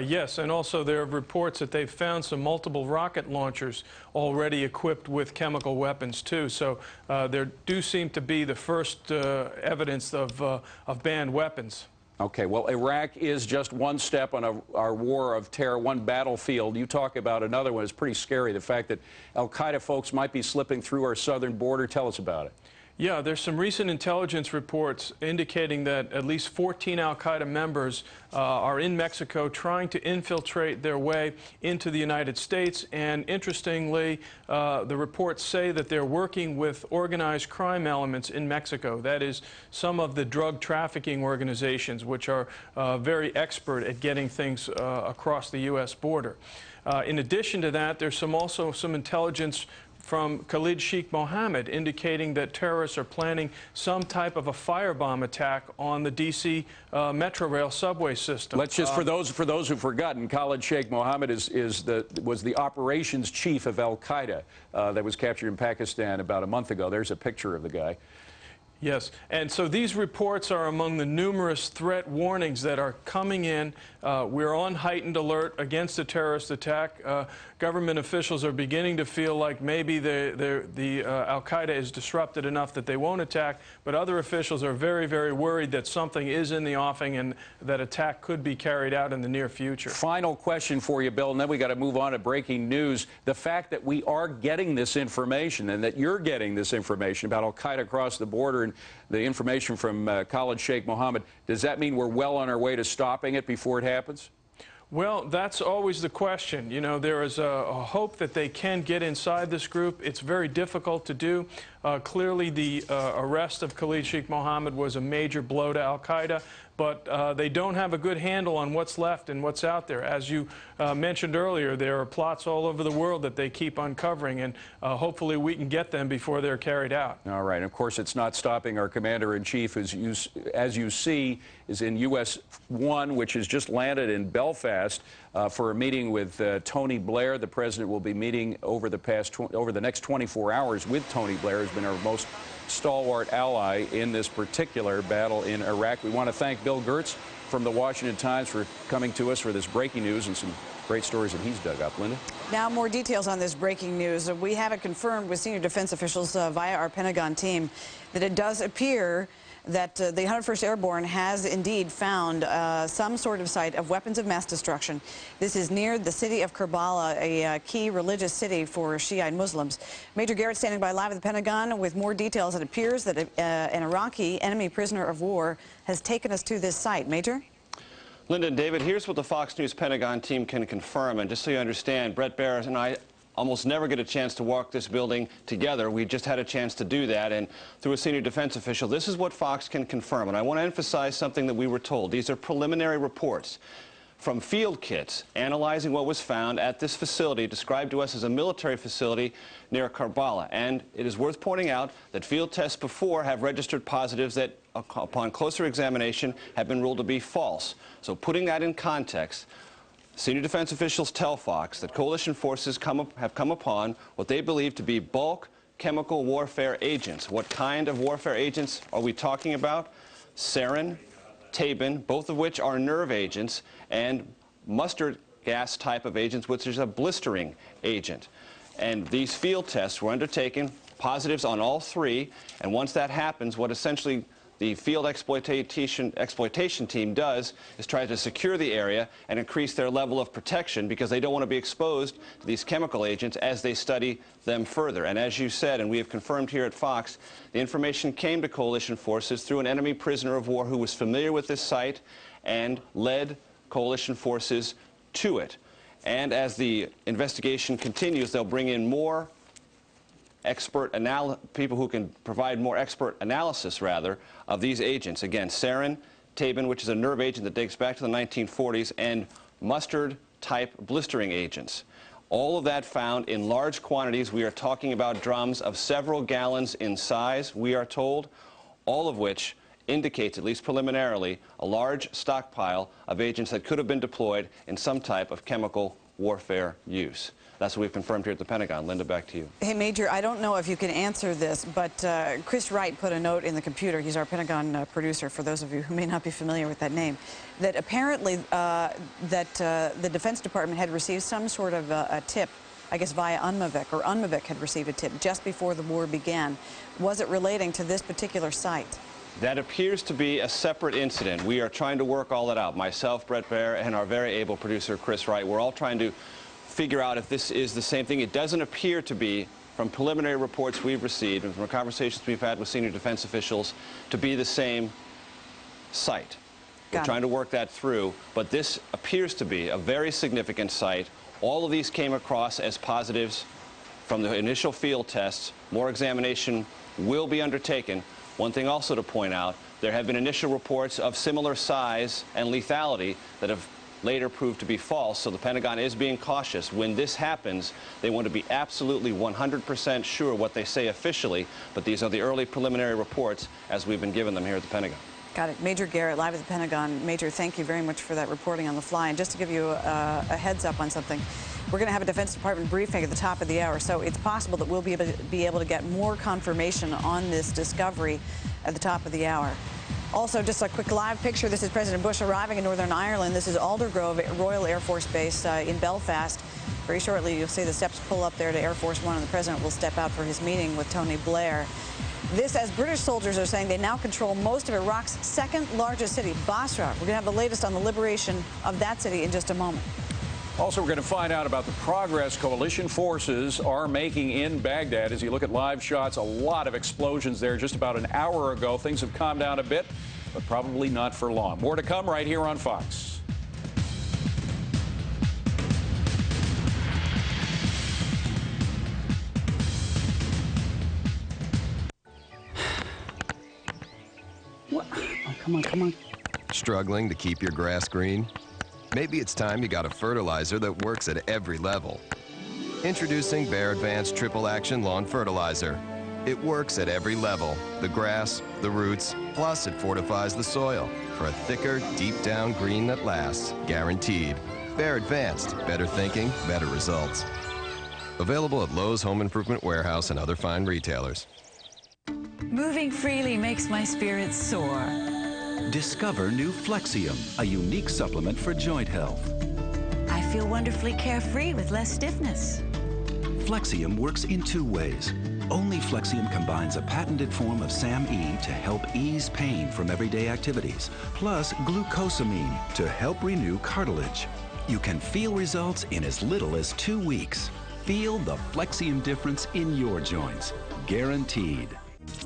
Yes, and also there are reports that they've found some multiple rocket launchers already equipped with chemical weapons, too. So there do seem to be the first evidence of banned weapons. Okay, well, Iraq is just one step on our war of terror, one battlefield. You talk about another one. It's pretty scary, the fact that Al-Qaeda folks might be slipping through our southern border. Tell us about it. Yeah, there's some recent intelligence reports indicating that at least 14 Al-Qaeda members are in Mexico trying to infiltrate their way into the United States. And interestingly, the reports say that they're working with organized crime elements in Mexico. That is, some of the drug trafficking organizations, which are very expert at getting things across the U.S. border. In addition to that, there's also some intelligence from Khalid Sheikh Mohammed indicating that terrorists are planning some type of a firebomb attack on the D.C. Metro Rail subway system. Let's just, for those who've forgotten, Khalid Sheikh Mohammed was the operations chief of Al-Qaeda that was captured in Pakistan about a month ago. There's a picture of the guy. Yes, and so these reports are among the numerous threat warnings that are coming in. We're on heightened alert against a terrorist attack. Government officials are beginning to feel like maybe the Al-Qaeda is disrupted enough that they won't attack, but other officials are very, very worried that something is in the offing and that attack could be carried out in the near future. Final question for you, Bill, and then we got to move on to breaking news. The fact that we are getting this information and that you're getting this information about Al-Qaeda across the border and the information from Khalid Sheikh Mohammed, does that mean we're well on our way to stopping it before it happens? Well, that's always the question. You know, there is a hope that they can get inside this group. It's very difficult to do. Clearly, the arrest of Khalid Sheikh Mohammed was a major blow to Al-Qaeda, but they don't have a good handle on what's left and what's out there. As you mentioned earlier, there are plots all over the world that they keep uncovering, and hopefully we can get them before they're carried out. All right. And of course, it's not stopping our commander-in-chief, as you see, is in U.S. 1, which has just landed in Belfast for a meeting with Tony Blair. The president will be meeting over the next 24 hours with Tony Blair, who's been our most stalwart ally in this particular battle in Iraq. We want to thank Bill Gertz from the Washington Times for coming to us for this breaking news and some great stories that he's dug up. Linda? Now, more details on this breaking news. We have it confirmed with senior defense officials via our Pentagon team that it does appear that the 101st Airborne has indeed found some sort of site of weapons of mass destruction. This is near the city of Karbala, a key religious city for Shiite Muslims. Major Garrett standing by live at the Pentagon with more details. It appears that an Iraqi enemy prisoner of war has taken us to this site. Major? Linda and David, here's what the Fox News Pentagon team can confirm. And just so you understand, Brett Baer and I almost never get a chance to walk this building together. We just had a chance to do that, and through a senior defense official, this is what Fox can confirm. And I want to emphasize something that we were told. These are preliminary reports from field kits analyzing what was found at this facility, described to us as a military facility near Karbala. And it is worth pointing out that field tests before have registered positives that, upon closer examination, have been ruled to be false. So putting that in context, senior defense officials tell Fox that coalition forces have come upon what they believe to be bulk chemical warfare agents. What kind of warfare agents are we talking about? Sarin, Tabin, both of which are nerve agents, and mustard gas type of agents, which is a blistering agent. And these field tests were undertaken, positives on all three, and once that happens, what essentially the field exploitation team does is try to secure the area and increase their level of protection because they don't want to be exposed to these chemical agents as they study them further. And as you said, and we have confirmed here at Fox, the information came to coalition forces through an enemy prisoner of war who was familiar with this site and led coalition forces to it. And as the investigation continues, they'll bring in more people who can provide more expert analysis, rather, of these agents. Again, sarin, Tabin, which is a nerve agent that dates back to the 1940s, and mustard-type blistering agents. All of that found in large quantities. We are talking about drums of several gallons in size, we are told, all of which indicates, at least preliminarily, a large stockpile of agents that could have been deployed in some type of chemical warfare use. That's what we've confirmed here at the Pentagon. Linda, back to you. Hey, Major, I don't know if you can answer this, but Chris Wright put a note in the computer. He's our Pentagon producer, for those of you who may not be familiar with that name, that apparently the Defense Department had received some sort of a tip, I guess via UNMAVIC, or UNMAVIC had received a tip just before the war began. Was it relating to this particular site? That appears to be a separate incident. We are trying to work all that out. Myself, Brett Baer, and our very able producer, Chris Wright, we're all trying to figure out if this is the same thing. It doesn't appear to be, from preliminary reports we've received and from conversations we've had with senior defense officials, to be the same site. We're trying to work that through, but this appears to be a very significant site. All of these came across as positives from the initial field tests. More examination will be undertaken. One thing also to point out, there have been initial reports of similar size and lethality that have later proved to be false. So the Pentagon is being cautious. When this happens, they want to be absolutely 100% sure what they say officially. But these are the early preliminary reports as we've been given them here at the Pentagon. Got it. Major Garrett, live at the Pentagon. Major, thank you very much for that reporting on the fly. And just to give you a heads up on something, we're going to have a Defense Department briefing at the top of the hour, so it's possible that we'll be able to get more confirmation on this discovery at the top of the hour. Also, just a quick live picture. This is President Bush arriving in Northern Ireland. This is Aldergrove Royal Air Force Base in Belfast. Very shortly, you'll see the steps pull up there to Air Force One, and the President will step out for his meeting with Tony Blair. This, as British soldiers are saying, they now control most of Iraq's second largest city, Basra. We're going to have the latest on the liberation of that city in just a moment. Also, we're going to find out about the progress coalition forces are making in Baghdad. As you look at live shots, a lot of explosions there just about an hour ago. Things have calmed down a bit, but probably not for long. More to come right here on Fox. Come on. Struggling to keep your grass green? Maybe it's time you got a fertilizer that works at every level. Introducing Bayer Advanced Triple Action Lawn Fertilizer. It works at every level. The grass, the roots, plus it fortifies the soil for a thicker, deep down green that lasts. Guaranteed. Bayer Advanced. Better thinking, better results. Available at Lowe's Home Improvement Warehouse and other fine retailers. Moving freely makes my spirits soar. Discover new Flexium, a unique supplement for joint health. I feel wonderfully carefree with less stiffness. Flexium works in two ways. Only Flexium combines a patented form of SAMe to help ease pain from everyday activities, plus glucosamine to help renew cartilage. You can feel results in as little as 2 weeks. Feel the Flexium difference in your joints. Guaranteed.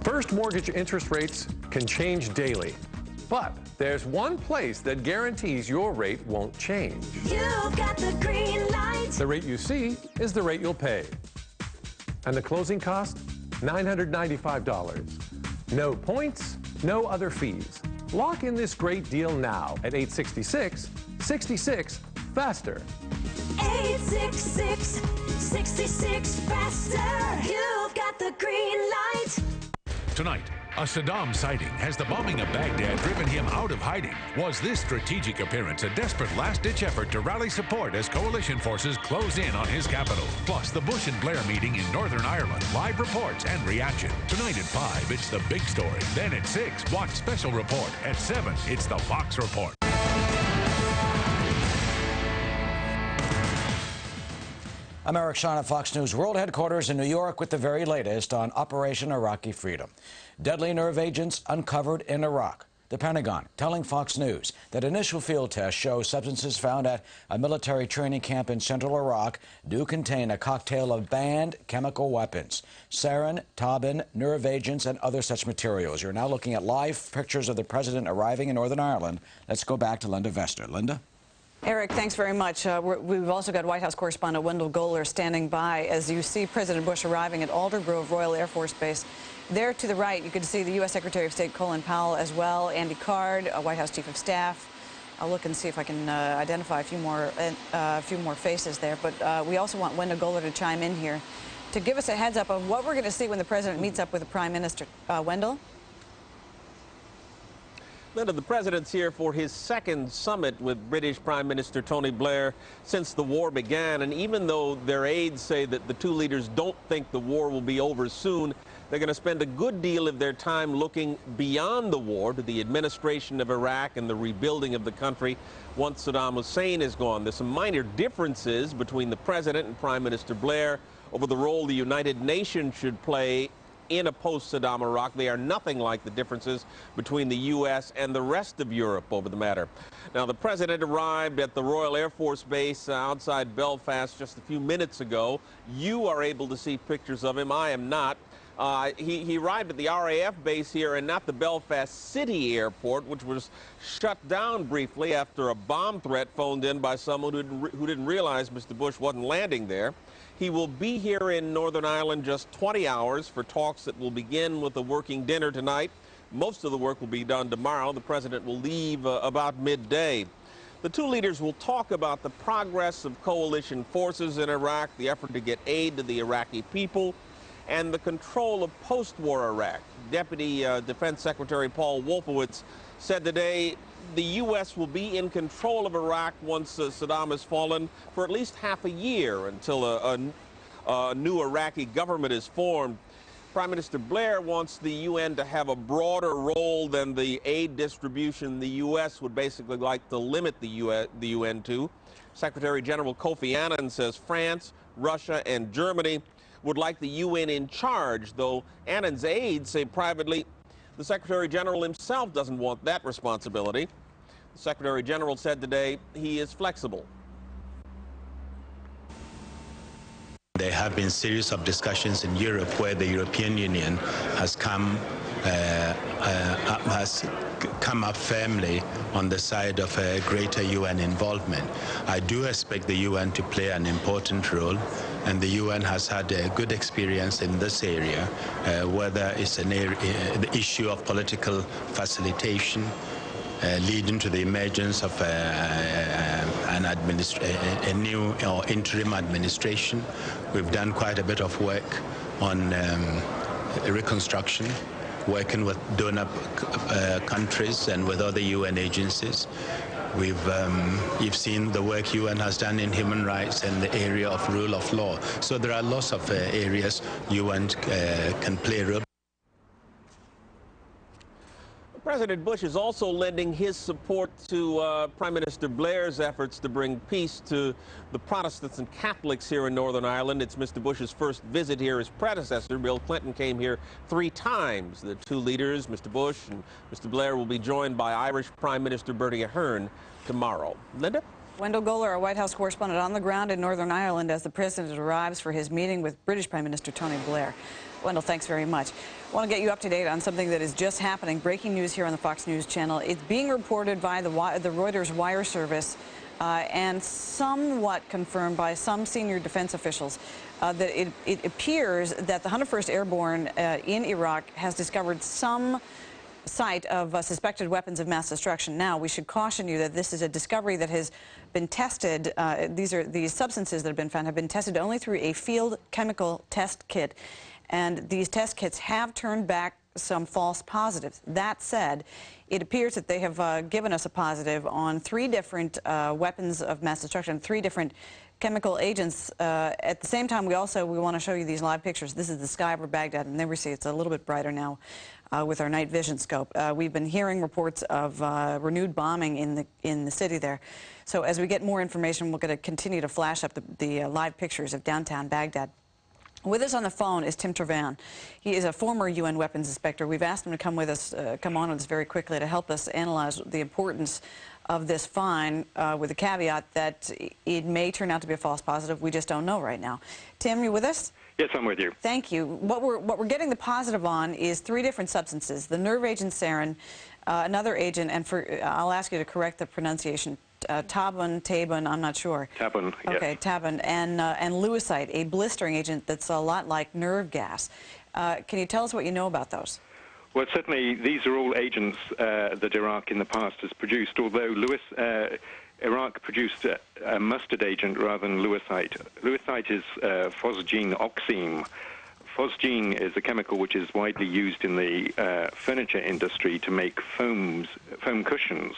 First mortgage interest rates can change daily, but there's one place that guarantees your rate won't change. You've got the green light. The rate you see is the rate you'll pay. And the closing cost? $995. No points, no other fees. Lock in this great deal now at 866-66 faster. 866-66 faster. You've got the green light. Tonight, a Saddam sighting. Has the bombing of Baghdad driven him out of hiding? Was this strategic appearance a desperate last-ditch effort to rally support as coalition forces close in on his capital? Plus, the Bush and Blair meeting in Northern Ireland. Live reports and reaction. Tonight at 5, it's the big story. Then at 6, watch Special Report. At 7, it's the Fox Report. I'm Eric Shawn at Fox News World Headquarters in New York with the very latest on Operation Iraqi Freedom. Deadly nerve agents uncovered in Iraq. The Pentagon telling Fox News that initial field tests show substances found at a military training camp in central Iraq do contain a cocktail of banned chemical weapons, sarin, tobin, nerve agents, and other such materials. You're now looking at live pictures of the president arriving in Northern Ireland. Let's go back to Linda Vester. Linda? Eric, thanks very much. We've also got White House correspondent Wendell Goler standing by as you see President Bush arriving at Aldergrove Royal Air Force Base. There to the right, you can see the U.S. Secretary of State Colin Powell as well, Andy Card, White House Chief of Staff. I'll look and see if I can identify a few more faces there. But we also want Wendell Goler to chime in here to give us a heads up of what we're going to see when the president meets up with the Prime Minister. Wendell? Linda, the president's here for his second summit with British Prime Minister Tony Blair since the war began. And even though their aides say that the two leaders don't think the war will be over soon, they're going to spend a good deal of their time looking beyond the war to the administration of Iraq and the rebuilding of the country once Saddam Hussein is gone. There's some minor differences between the president and Prime Minister Blair over the role the United Nations should play in a post-Saddam Iraq. They are nothing like the differences between the U.S. and the rest of Europe over the matter. Now, the president arrived at the Royal Air Force Base outside Belfast just a few minutes ago. You are able to see pictures of him. I am not. He arrived at the RAF base here and not the Belfast City Airport, which was shut down briefly after a bomb threat phoned in by someone who didn't realize Mr. Bush wasn't landing there. He will be here in Northern Ireland just 20 hours for talks that will begin with a working dinner tonight. Most of the work will be done tomorrow. The president will leave about midday. The two leaders will talk about the progress of coalition forces in Iraq, the effort to get aid to the Iraqi people, and the control of post-war Iraq. Deputy Defense Secretary Paul Wolfowitz said today the U.S. will be in control of Iraq once Saddam has fallen for at least half a year until a new Iraqi government is formed. Prime Minister Blair wants the UN to have a broader role than the aid distribution the U.S. would basically like to limit the UN to. Secretary General Kofi Annan says France, Russia, and Germany would like the UN in charge, though Annan's aides say privately the Secretary General himself doesn't want that responsibility. The Secretary General said today he is flexible. There have been series of discussions in Europe where the European Union has come up firmly on the side of a greater UN involvement. I do expect the UN to play an important role, and the UN has had a good experience in this area, whether it's the issue of political facilitation, leading to the emergence of a new or interim administration. We've done quite a bit of work on reconstruction, working with donor countries and with other UN agencies. You've seen the work UN has done in human rights and the area of rule of law. So there are lots of areas UN can play a role. President Bush is also lending his support to Prime Minister Blair's efforts to bring peace to the Protestants and Catholics here in Northern Ireland. It's Mr. Bush's first visit here. His predecessor, Bill Clinton, came here 3 times. The two leaders, Mr. Bush and Mr. Blair, will be joined by Irish Prime Minister Bertie Ahern tomorrow. Linda? Wendell Goler, our White House correspondent, on the ground in Northern Ireland as the president arrives for his meeting with British Prime Minister Tony Blair. Wendell, thanks very much. I want to get you up to date on something that is just happening. Breaking news here on the Fox News channel. It's being reported by the Reuters wire service and somewhat confirmed by some senior defense officials that it appears that the 101st Airborne in Iraq has discovered some site of suspected weapons of mass destruction. Now, we should caution you that this is a discovery that has been tested. These substances that have been found have been tested only through a field chemical test kit. And these test kits have turned back some false positives. That said, it appears that they have given us a positive on 3 different weapons of mass destruction, 3 different chemical agents. At the same time, we want to show you these live pictures. This is the sky over Baghdad, and there we see it's a little bit brighter now with our night vision scope. We've been hearing reports of renewed bombing in the city there. So as we get more information, we're going to continue to flash up the live pictures of downtown Baghdad. With us on the phone is Tim Trevan. He is a former UN weapons inspector. We've asked him to come on with us very quickly to help us analyze the importance of this find, with the caveat that it may turn out to be a false positive. We just don't know right now. Tim, you with us? Yes, I'm with you. Thank you. What we're getting the positive on is 3 different substances: the nerve agent sarin, another agent, and I'll ask you to correct the pronunciation. Tabun, I'm not sure. Tabun, yes. Okay, Tabun, and lewisite, a blistering agent that's a lot like nerve gas. Can you tell us what you know about those? Well, certainly these are all agents that Iraq in the past has produced, although Iraq produced a mustard agent rather than lewisite. Lewisite is phosgene oxime. Phosgene is a chemical which is widely used in the furniture industry to make foam cushions.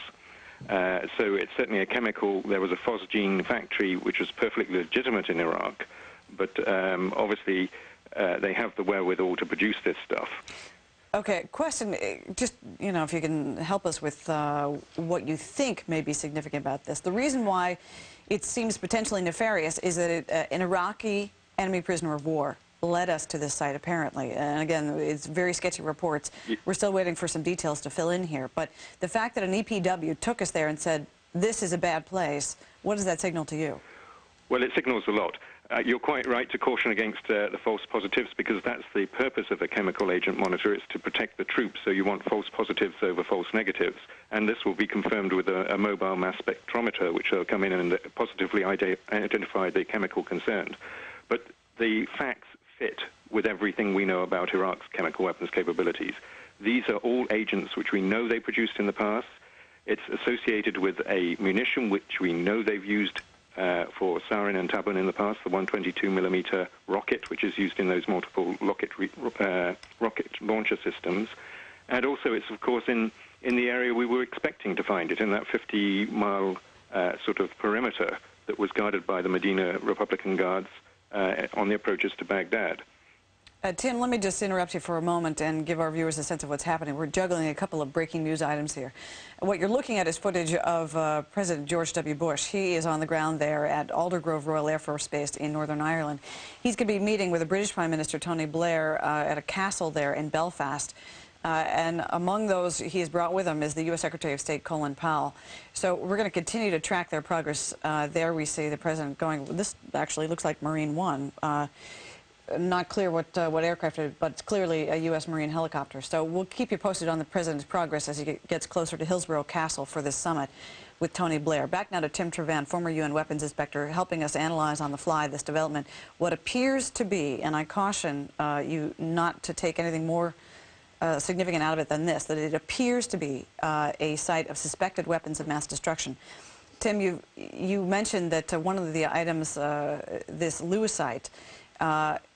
So it's certainly a chemical. There was a phosgene factory which was perfectly legitimate in Iraq, but obviously they have the wherewithal to produce this stuff. Okay, question, just, if you can help us with what you think may be significant about this. The reason why it seems potentially nefarious is that an Iraqi enemy prisoner of war led us to this site, apparently. And again, it's very sketchy reports. We're still waiting for some details to fill in here. But the fact that an EPW took us there and said, this is a bad place, what does that signal to you? Well, it signals a lot. You're quite right to caution against the false positives, because that's the purpose of a chemical agent monitor. It's to protect the troops, so you want false positives over false negatives. And this will be confirmed with a mobile mass spectrometer, which will come in and positively identify the chemical concerned. But the facts fit with everything we know about Iraq's chemical weapons capabilities. These are all agents which we know they produced in the past. It's associated with a munition which we know they've used for sarin and tabun in the past, the 122mm rocket, which is used in those multiple rocket launcher systems. And also it's, of course, in the area we were expecting to find it, in that 50-mile sort of perimeter that was guarded by the Medina Republican Guards on the approaches to Baghdad. Tim, let me just interrupt you for a moment and give our viewers a sense of what's happening. We're juggling a couple of breaking news items here. What you're looking at is footage of President George W. Bush. He is on the ground there at Aldergrove Royal Air Force Base in Northern Ireland. He's going to be meeting with the British Prime Minister, Tony Blair, at a castle there in Belfast. And among those he has brought with him is the U.S. Secretary of State, Colin Powell. So we're going to continue to track their progress. There we see the President going. This actually looks like Marine One. Not clear what aircraft it is, but it's clearly a U.S. Marine helicopter. So we'll keep you posted on the President's progress as he gets closer to Hillsborough Castle for this summit with Tony Blair. Back now to Tim Trevan, former UN weapons inspector, helping us analyze on the fly this development. What appears to be, and I caution you not to take anything more significant out of it than this, that it appears to be a site of suspected weapons of mass destruction. Tim, you mentioned that one of the items, this lewisite,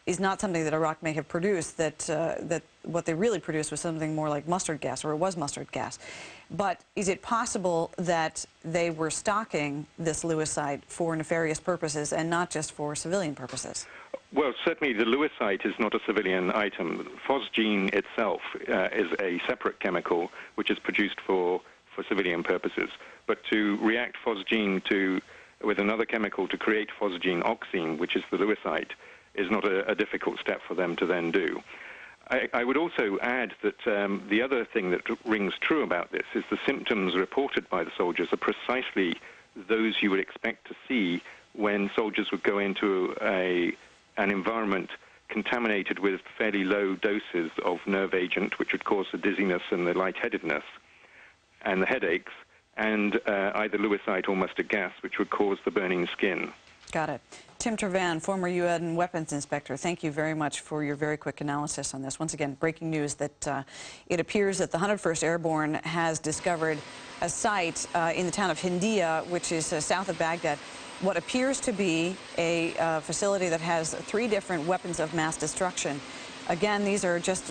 is not something that Iraq may have produced, that what they really produced was something more like mustard gas, or it was mustard gas. But is it possible that they were stocking this lewisite for nefarious purposes and not just for civilian purposes? Well, certainly the lewisite is not a civilian item. Phosgene itself is a separate chemical which is produced for civilian purposes. But to react phosgene with another chemical to create phosgene oxime, which is the lewisite, is not a difficult step for them to then do. I would also add that the other thing that rings true about this is the symptoms reported by the soldiers are precisely those you would expect to see when soldiers would go into an environment contaminated with fairly low doses of nerve agent, which would cause the dizziness and the lightheadedness and the headaches, and either lewisite or mustard gas, which would cause the burning skin. Got it. Tim Trevan, former UN weapons inspector, thank you very much for your very quick analysis on this. Once again, breaking news that it appears that the 101st Airborne has discovered a site in the town of Hindia, which is south of Baghdad, what appears to be a facility that has 3 different weapons of mass destruction. Again, these are just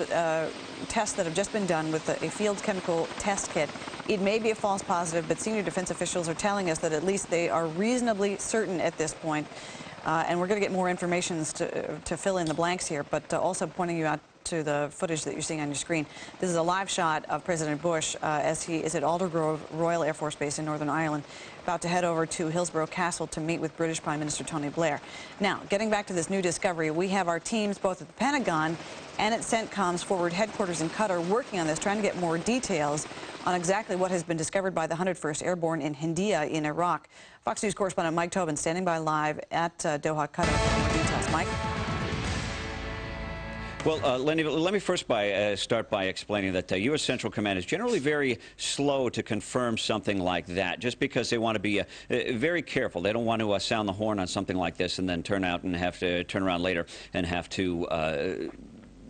tests that have just been done with a field chemical test kit. It may be a false positive, but senior defense officials are telling us that at least they are reasonably certain at this point. And we're going to get more information to fill in the blanks here, but also pointing you out to the footage that you're seeing on your screen. This is a live shot of President Bush as he is at Aldergrove Royal Air Force Base in Northern Ireland, about to head over to Hillsborough Castle to meet with British Prime Minister Tony Blair. Now, getting back to this new discovery, we have our teams both at the Pentagon and at CENTCOM's forward headquarters in Qatar working on this, trying to get more details on exactly what has been discovered by the 101st Airborne in Hindia in Iraq. Fox News correspondent Mike Tobin standing by live at Doha, Qatar for more details. Mike? Well, Lenny, let me first start by explaining that U.S. Central Command is generally very slow to confirm something like that, just because they want to be very careful. They don't want to sound the horn on something like this and then turn around later and have to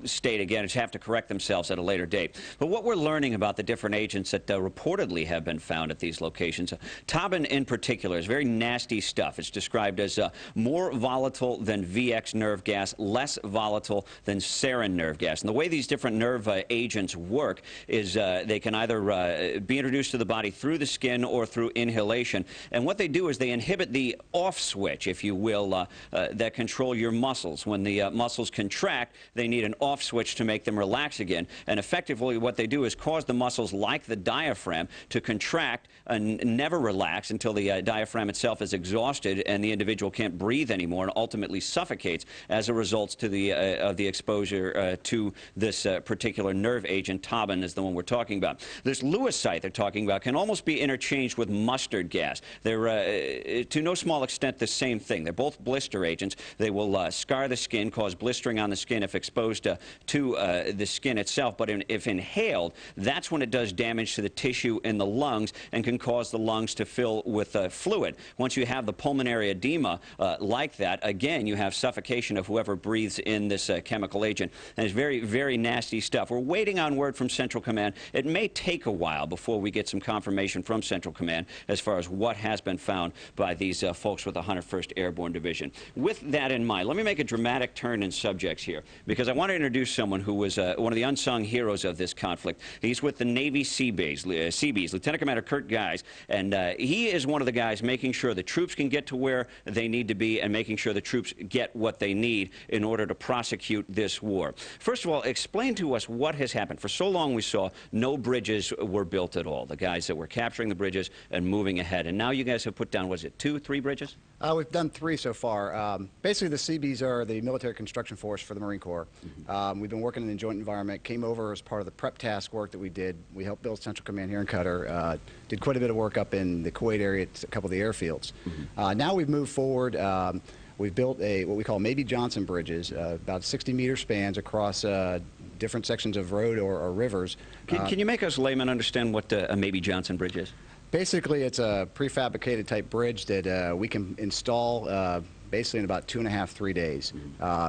state again, have to correct themselves at a later date. But what we're learning about the different agents that reportedly have been found at these locations, Tabun in particular, is very nasty stuff. It's described as more volatile than VX nerve gas, less volatile than sarin nerve gas. And the way these different nerve agents work is they can either be introduced to the body through the skin or through inhalation. And what they do is they inhibit the off switch, if you will, that control your muscles. When the muscles contract, they need an off switch to make them relax again. And effectively what they do is cause the muscles like the diaphragm to contract and never relax until the diaphragm itself is exhausted and the individual can't breathe anymore and ultimately suffocates as a result of the exposure to this particular nerve agent. Tabun is the one we're talking about. This lewisite they're talking about can almost be interchanged with mustard gas. They're to no small extent the same thing. They're both blister agents. They will scar the skin, cause blistering on the skin if exposed to the skin itself, but if inhaled, that's when it does damage to the tissue in the lungs and can cause the lungs to fill with fluid. Once you have the pulmonary edema like that, again, you have suffocation of whoever breathes in this chemical agent. And it's very, very nasty stuff. We're waiting on word from Central Command. It may take a while before we get some confirmation from Central Command as far as what has been found by these folks with the 101st Airborne Division. With that in mind, let me make a dramatic turn in subjects here, because I want to introduce someone who was one of the unsung heroes of this conflict. He's with the Navy Seabees, Lieutenant Commander Kurt Guys, and he is one of the guys making sure the troops can get to where they need to be and making sure the troops get what they need in order to prosecute this war. First of all, explain to us what has happened. For so long we saw no bridges were built at all. The guys that were capturing the bridges and moving ahead. And now you guys have put down, was it 2, 3 bridges? We've done 3 so far. Basically, the Seabees are the military construction force for the Marine Corps. We've been working in the joint environment, came over as part of the prep task work that we did. We helped build Central Command here in Qatar, did quite a bit of work up in the Kuwait area at a couple of the airfields. Now we've moved forward. We've built what we call Mabee Johnson bridges, about 60-meter spans across different sections of road or rivers. Can you make us laymen understand what a Mabee Johnson bridge is? Basically, it's a prefabricated type bridge that we can install basically in about 2.5 to 3 days.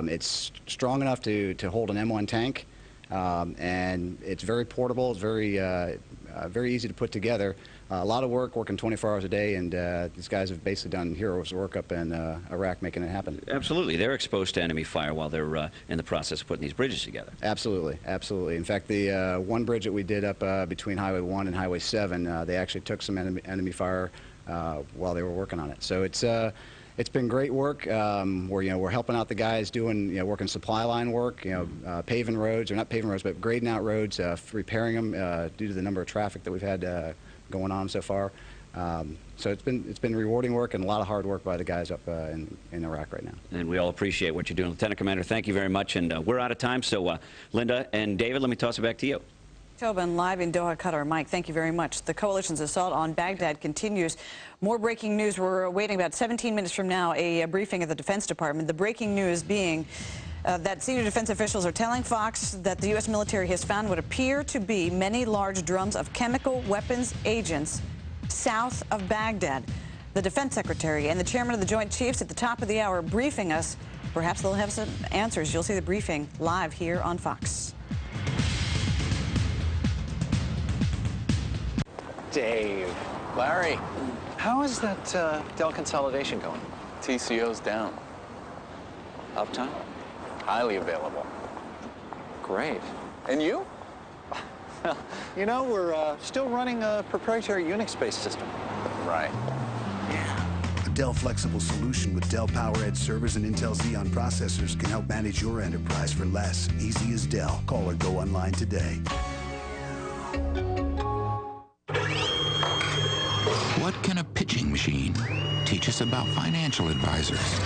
It's strong enough to hold an M1 tank, and it's very portable. It's very easy to put together. A lot of work, working 24 hours a day, and these guys have basically done heroes work up in Iraq making it happen. Absolutely. They're exposed to enemy fire while they're in the process of putting these bridges together. Absolutely, absolutely. In fact, the one bridge that we did up between Highway 1 and Highway 7, they actually took some enemy fire while they were working on it. So it's been great work. We're helping out the guys doing working supply line work, paving roads, or not paving roads, but grading out roads, repairing them due to the number of traffic that we've had going on so far. So it's been rewarding work and a lot of hard work by the guys up in Iraq right now. And we all appreciate what you're doing. Lieutenant Commander, thank you very much. And we're out of time, so Linda and David, let me toss it back to you. Tobin, live in Doha, Qatar. Mike, thank you very much. The coalition's assault on Baghdad continues. More breaking news. We're waiting about 17 minutes from now a briefing at the Defense Department. The breaking news being that senior defense officials are telling Fox that the U.S. military has found what appear to be many large drums of chemical weapons agents south of Baghdad. The defense secretary and the chairman of the Joint Chiefs at the top of the hour briefing us. Perhaps they'll have some answers. You'll see the briefing live here on Fox. Dave. Larry. How is that Dell consolidation going? TCO's down. Uptime? Highly available. Great. And you? Well, we're still running a proprietary Unix-based system. Right. A Dell flexible solution with Dell PowerEdge servers and Intel Xeon processors can help manage your enterprise for less. Easy as Dell. Call or go online today. What can a pitching machine teach us about financial advisors?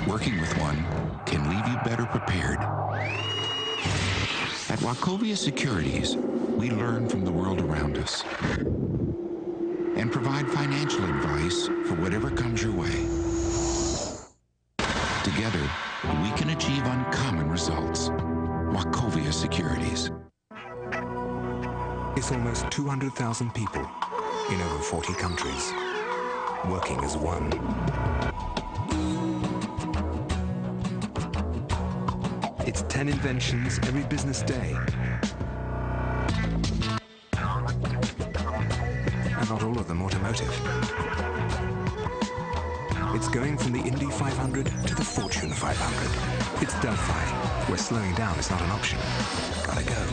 Working with one can leave you better prepared. At Wachovia Securities, we learn from the world around us and provide financial advice for whatever comes your way. Together, we can achieve uncommon results. Wachovia Securities. It's almost 200,000 people in over 40 countries, working as one. It's 10 inventions every business day. And not all of them automotive. It's going from the Indy 500 to the Fortune 500. It's Delphi, where slowing down is not an option. Gotta go.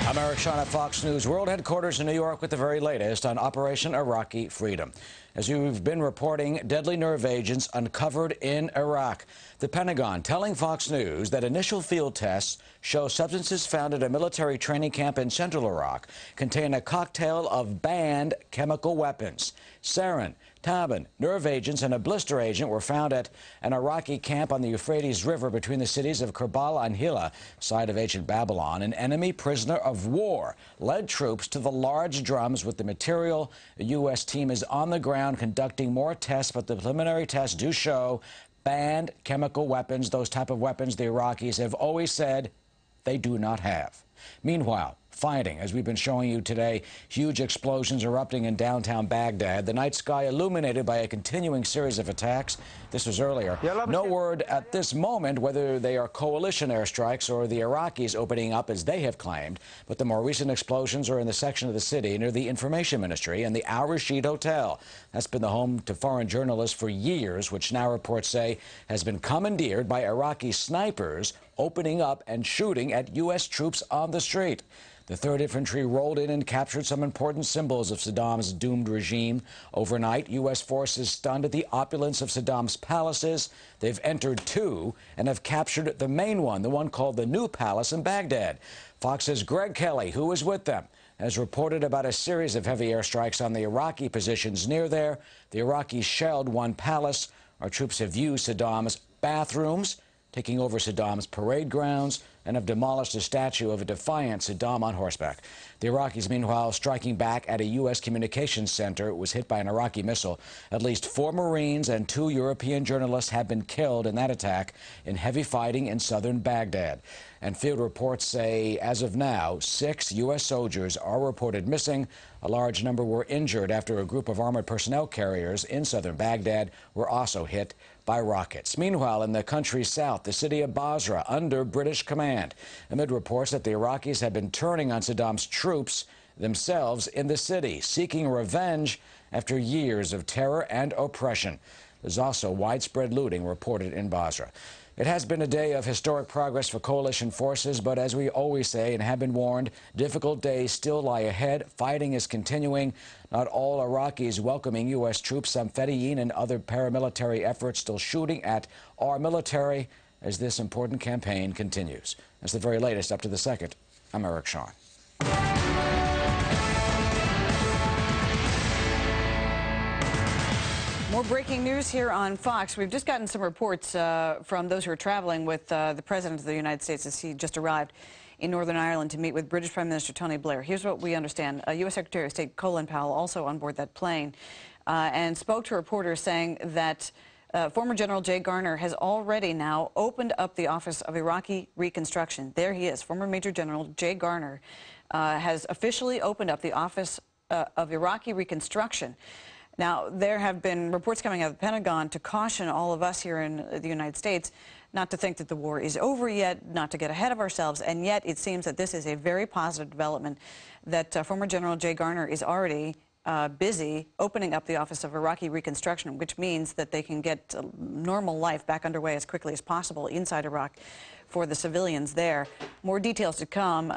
I'm Eric Shawn at Fox News World Headquarters in New York with the very latest on Operation Iraqi Freedom. As we've been reporting, deadly nerve agents uncovered in Iraq. The Pentagon telling Fox News that initial field tests show substances found at a military training camp in central Iraq contain a cocktail of banned chemical weapons. Sarin, tabin, nerve agents, and a blister agent were found at an Iraqi camp on the Euphrates River between the cities of Kerbala and Hilla, site of ancient Babylon. An enemy prisoner of war led troops to the large drums with the material. A U.S. team is on the ground conducting more tests, but the preliminary tests do show banned chemical weapons, those type of weapons the Iraqis have always said they do not have. Meanwhile, fighting, as we've been showing you today, huge explosions erupting in downtown Baghdad. The night sky illuminated by a continuing series of attacks. This was earlier. No word at this moment whether they are coalition airstrikes or the Iraqis opening up as they have claimed. But the more recent explosions are in the section of the city near the Information Ministry and the Al Rashid Hotel. That's been the home to foreign journalists for years, which now reports say has been commandeered by Iraqi snipers opening up and shooting at U.S. troops on the street. The 3rd Infantry rolled in and captured some important symbols of Saddam's doomed regime. Overnight, U.S. forces stunned at the opulence of Saddam's palaces. They've entered 2 and have captured the main one, the one called the New Palace in Baghdad. Fox's Greg Kelly, who was with them, has reported about a series of heavy airstrikes on the Iraqi positions near there. The Iraqis shelled one palace. Our troops have used Saddam's bathrooms, taking over Saddam's parade grounds, and have demolished a statue of a defiant Saddam on horseback. The Iraqis, meanwhile, striking back at a U.S. communications center. It was hit by an Iraqi missile. At least 4 Marines and 2 European journalists have been killed in that attack in heavy fighting in southern Baghdad. And field reports say, as of now, 6 U.S. soldiers are reported missing. A large number were injured after a group of armored personnel carriers in southern Baghdad were also hit by rockets. Meanwhile, in the country's south, the city of Basra under British command, amid reports that the Iraqis have been turning on Saddam's troops themselves in the city, seeking revenge after years of terror and oppression. There's also widespread looting reported in Basra. It has been a day of historic progress for coalition forces, but as we always say and have been warned, difficult days still lie ahead. Fighting is continuing. Not all Iraqis welcoming U.S. troops. Some Fedayeen and other paramilitary efforts still shooting at our military as this important campaign continues. That's the very latest up to the second. I'm Eric Shawn. More breaking news here on Fox. We've just gotten some reports from those who are traveling with the President of the United States as he just arrived in Northern Ireland to meet with British Prime Minister Tony Blair. Here's what we understand. U.S. Secretary of State Colin Powell also on board that plane and spoke to reporters saying that former General Jay Garner has already now opened up the Office of Iraqi Reconstruction. There he is. Former Major General Jay Garner has officially opened up the Office of Iraqi Reconstruction. Now, there have been reports coming out of the Pentagon to caution all of us here in the United States not to think that the war is over yet, not to get ahead of ourselves, and yet it seems that this is a very positive development that former General Jay Garner is already busy opening up the Office of Iraqi Reconstruction, which means that they can get normal life back underway as quickly as possible inside Iraq for the civilians there. More details to come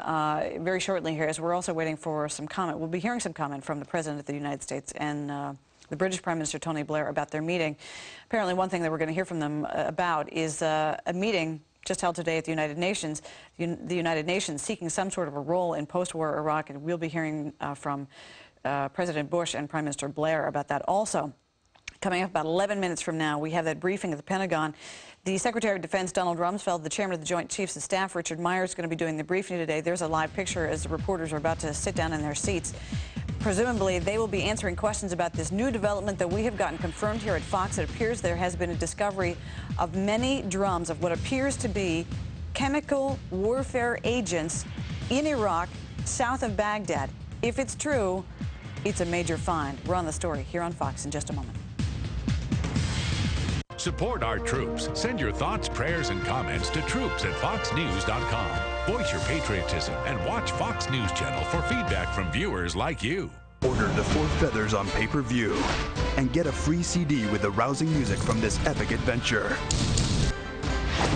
very shortly here, as we're also waiting for some comment. We'll be hearing some comment from the President of the United States and the British Prime Minister Tony Blair about their meeting. Apparently, one thing that we're going to hear from them about is a meeting just held today at the United Nations, the United Nations seeking some sort of a role in post-war Iraq, and we'll be hearing from President Bush and Prime Minister Blair about that also. Coming up about 11 minutes from now, we have that briefing at the Pentagon. The Secretary of Defense, Donald Rumsfeld, the Chairman of the Joint Chiefs of Staff, Richard Myers, is going to be doing the briefing today. There's a live picture as the reporters are about to sit down in their seats. Presumably, they will be answering questions about this new development that we have gotten confirmed here at Fox. It appears there has been a discovery of many drums of what appears to be chemical warfare agents in Iraq, south of Baghdad. If it's true, it's a major find. We're on the story here on Fox in just a moment. Support our troops. Send your thoughts, prayers, and comments to troops@foxnews.com. Voice your patriotism and watch Fox News Channel for feedback from viewers like you. Order The Four Feathers on pay-per-view and get a free CD with the rousing music from this epic adventure.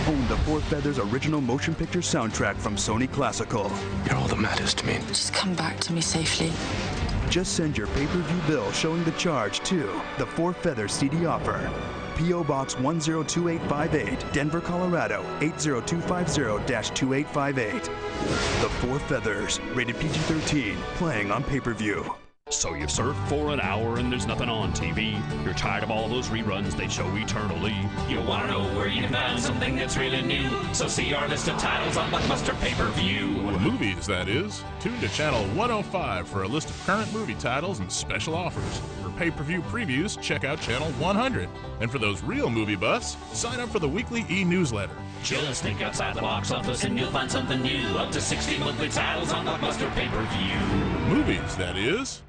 Own the Four Feathers original motion picture soundtrack from Sony Classical. You're all that matters to me. Just come back to me safely. Just send your pay-per-view bill showing the charge to the Four Feathers CD offer. P.O. Box 102858, Denver, Colorado 80250-2858. The Four Feathers, rated PG-13, playing on pay-per-view. So you surf for an hour and there's nothing on TV. You're tired of all those reruns they show eternally. You want to know where you can find something that's really new. So see our list of titles on Blockbuster Pay-Per-View. Movies, that is. Tune to Channel 105 for a list of current movie titles and special offers. For pay-per-view previews, check out Channel 100. And for those real movie buffs, sign up for the weekly e-newsletter. Just think outside the box office and you'll find something new. Up to 60 monthly titles on Blockbuster Pay-Per-View. Movies, that is.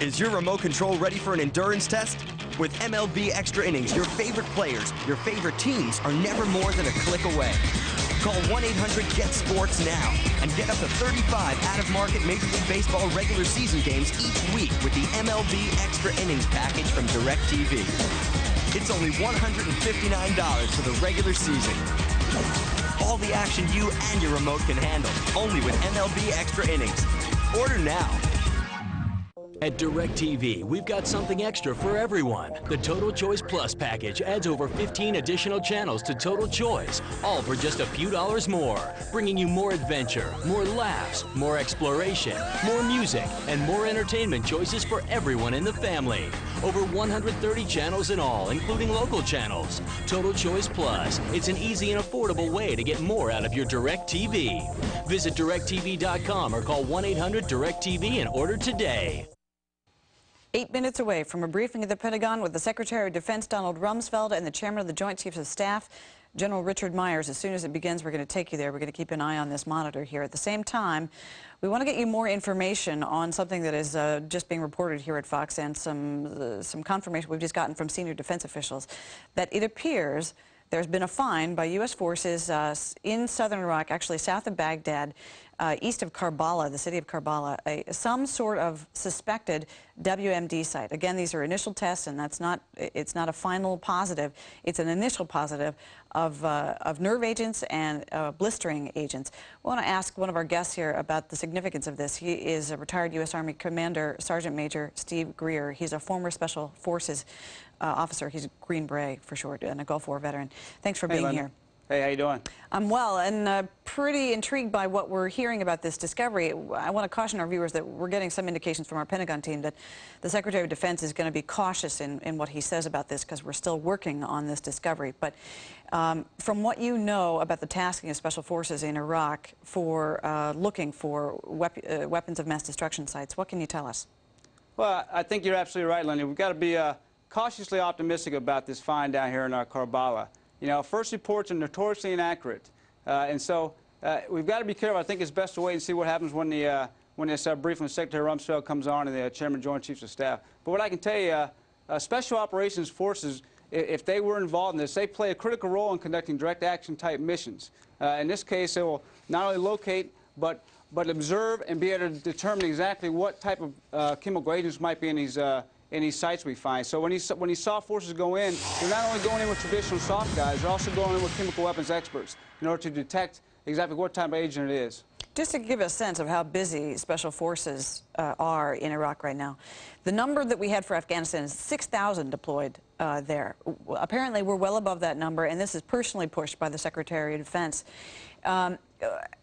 Is your remote control ready for an endurance test? With MLB Extra Innings, your favorite players, your favorite teams are never more than a click away. Call 1-800-GET-SPORTS now and get up to 35 out-of-market Major League Baseball regular season games each week with the MLB Extra Innings package from DirecTV. It's only $159 for the regular season. All the action you and your remote can handle, only with MLB Extra Innings. Order now. At DirecTV, we've got something extra for everyone. The Total Choice Plus package adds over 15 additional channels to Total Choice, all for just a few dollars more, bringing you more adventure, more laughs, more exploration, more music, and more entertainment choices for everyone in the family. Over 130 channels in all, including local channels. Total Choice Plus. It's an easy and affordable way to get more out of your DirecTV. Visit DirecTV.com or call 1-800-DirecTV and order today. 8 minutes away from a briefing at the Pentagon with the Secretary of Defense, Donald Rumsfeld, and the Chairman of the Joint Chiefs of Staff, General Richard Myers. As soon as it begins, we're going to take you there. We're going to keep an eye on this monitor here. At the same time, we want to get you more information on something that is just being reported here at Fox, and some confirmation we've just gotten from senior defense officials that it appears there's been a find by U.S. forces in southern Iraq, actually south of Baghdad, east of Karbala, the city of Karbala, some sort of suspected WMD site. Again, these are initial tests, and it's not a final positive. It's an initial positive of nerve agents and blistering agents. We want to ask one of our guests here about the significance of this. He is a retired U.S. Army Commander, Sergeant Major Steve Greer. He's a former Special Forces officer. He's a Green Beret for short, and a Gulf War veteran. Thanks for being here. Hey, how you doing? I'm well, and pretty intrigued by what we're hearing about this discovery. I want to caution our viewers that we're getting some indications from our Pentagon team that the Secretary of Defense is going to be cautious in what he says about this, because we're still working on this discovery. But from what you know about the tasking of Special Forces in Iraq for looking for weapons of mass destruction sites, what can you tell us? Well, I think you're absolutely right, Lenny. We've got to be cautiously optimistic about this find down here in Karbala. You know, first reports are notoriously inaccurate, and so we've got to be careful. I think it's best to wait and see what happens when this briefing from Secretary Rumsfeld comes on and the Chairman of Joint Chiefs of Staff. But what I can tell you, Special Operations Forces, if they were involved in this, they play a critical role in conducting direct action type missions. In this case, they will not only locate but observe and be able to determine exactly what type of chemical agents might be in these sites we find. So when these soft forces go in, they're not only going in with traditional soft guys, they're also going in with chemical weapons experts in order to detect exactly what type of agent it is. Just to give a sense of how busy Special Forces are in Iraq right now, the number that we had for Afghanistan is 6,000 deployed there. Apparently, we're well above that number, and this is personally pushed by the Secretary of Defense.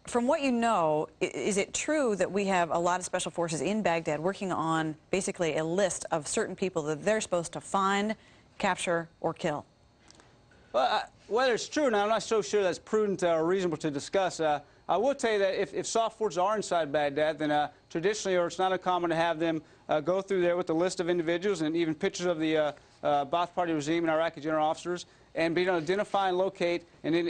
From what you know, is it true that we have a lot of Special Forces in Baghdad working on basically a list of certain people that they're supposed to find, capture, or kill? Well, whether it's true, now I'm not so sure that's prudent or reasonable to discuss. I will tell you that if soft forces are inside Baghdad, then traditionally, or it's not uncommon to have them go through there with a list of individuals and even pictures of the Ba'ath Party regime and Iraqi general officers, and be able to identify and locate and then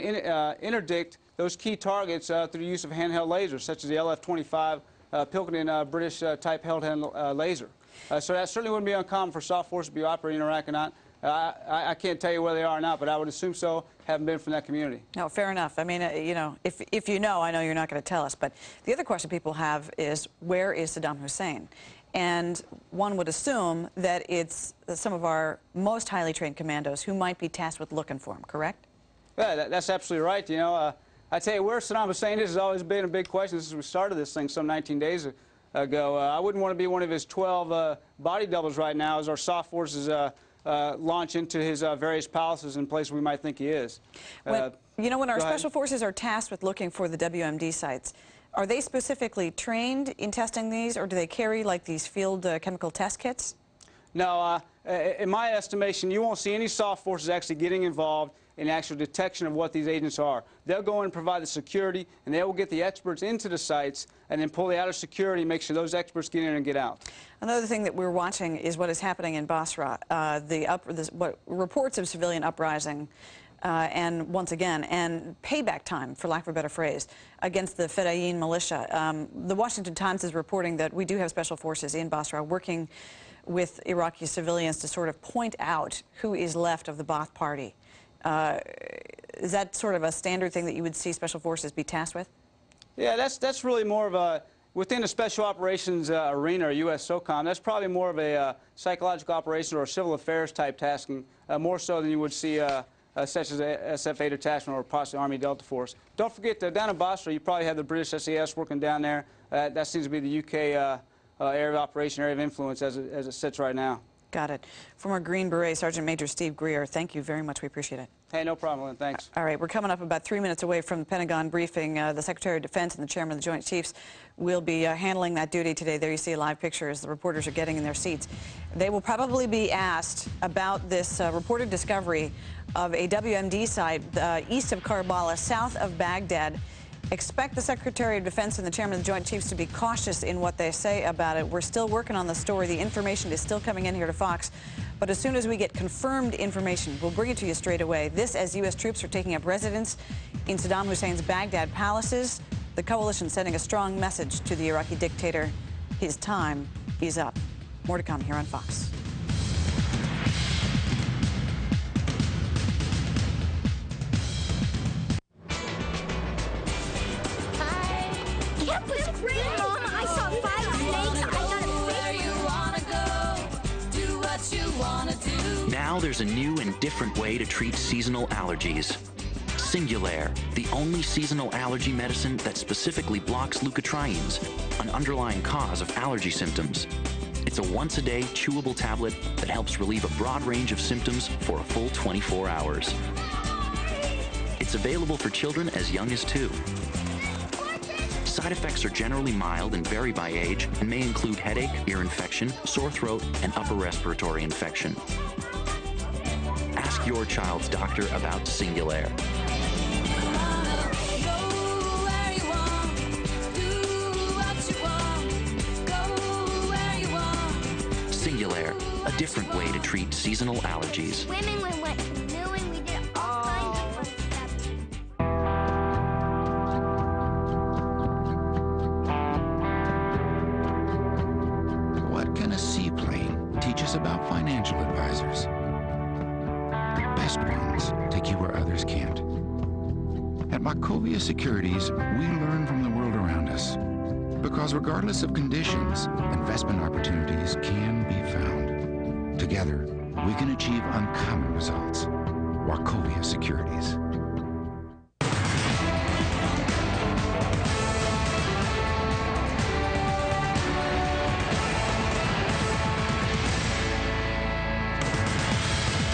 interdict those key targets through the use of handheld lasers, such as the LF-25 Pilkington British-type held-hand laser. So that certainly wouldn't be uncommon for soft forces to be operating in Iraq or not. I can't tell you where they are now, but I would assume so, having been from that community. No, fair enough. I mean, you know, if you know, I know you're not going to tell us. But the other question people have is, where is Saddam Hussein? And one would assume that it's some of our most highly trained commandos who might be tasked with looking for him, correct? Yeah, that's absolutely right. You know, I tell you, where Saddam Hussein is has always been a big question since we started this thing some 19 days go. I wouldn't want to be one of his 12 body doubles right now as our soft forces launch into his various palaces in places we might think he is. You know, when our special forces are tasked with looking for the WMD sites, are they specifically trained in testing these, or do they carry like these field chemical test kits? No, in my estimation, you won't see any soft forces actually getting involved in actual detection of what these agents are. They'll go in and provide the security, and they will get the experts into the sites and then pull the outer security and make sure those experts get in and get out. Another thing that we're watching is what is happening in Basra, reports of civilian uprising, and once again, and payback time, for lack of a better phrase, against the Fedayeen militia. The Washington Times is reporting that we do have special forces in Basra working with Iraqi civilians to sort of point out who is left of the Ba'ath Party. Is that sort of a standard thing that you would see special forces be tasked with? Yeah, that's really more of a, within the special operations arena, or U.S. SOCOM, that's probably more of a psychological operation or civil affairs type tasking, more so than you would see such as a SF-8 detachment or possibly Army Delta Force. Don't forget, down in Basra, you probably have the British SAS working down there. That seems to be the UK area of operation, area of influence as it sits right now. Got it. Former Green Beret Sergeant Major Steve Greer, thank you very much. We appreciate it. Hey, no problem, Lynn. Thanks. All right, we're coming up about 3 minutes away from the Pentagon briefing. The Secretary of Defense and the Chairman of the Joint Chiefs will be handling that duty today. There you see a live picture as the reporters are getting in their seats. They will probably be asked about this reported discovery of a WMD site east of Karbala, south of Baghdad. Expect the Secretary of Defense and the Chairman of the Joint Chiefs to be cautious in what they say about it. We're still working on the story. The information is still coming in here to Fox. But as soon as we get confirmed information, we'll bring it to you straight away. This as U.S. troops are taking up residence in Saddam Hussein's Baghdad palaces. The coalition sending a strong message to the Iraqi dictator. His time is up. More to come here on Fox. Camp was great, Mom. I saw 5 snakes. I got a where you wanna go. Do what you wanna do. Now there's a new and different way to treat seasonal allergies. Singulair, the only seasonal allergy medicine that specifically blocks leukotrienes, an underlying cause of allergy symptoms. It's a once-a-day chewable tablet that helps relieve a broad range of symptoms for a full 24 hours. It's available for children as young as 2. Side effects are generally mild and vary by age and may include headache, ear infection, sore throat, and upper respiratory infection. Ask your child's doctor about Singulair. Singulair, a different way to treat seasonal allergies. Swimming, we went canoeing, we did all kinds of fun stuff. What can a seaplane teach us about financial advisors? The best ones take you where others can't. At Wachovia Securities, we learn from the world around us. Because regardless of conditions, investment opportunities can be found. Together, we can achieve uncommon results. Wachovia Securities.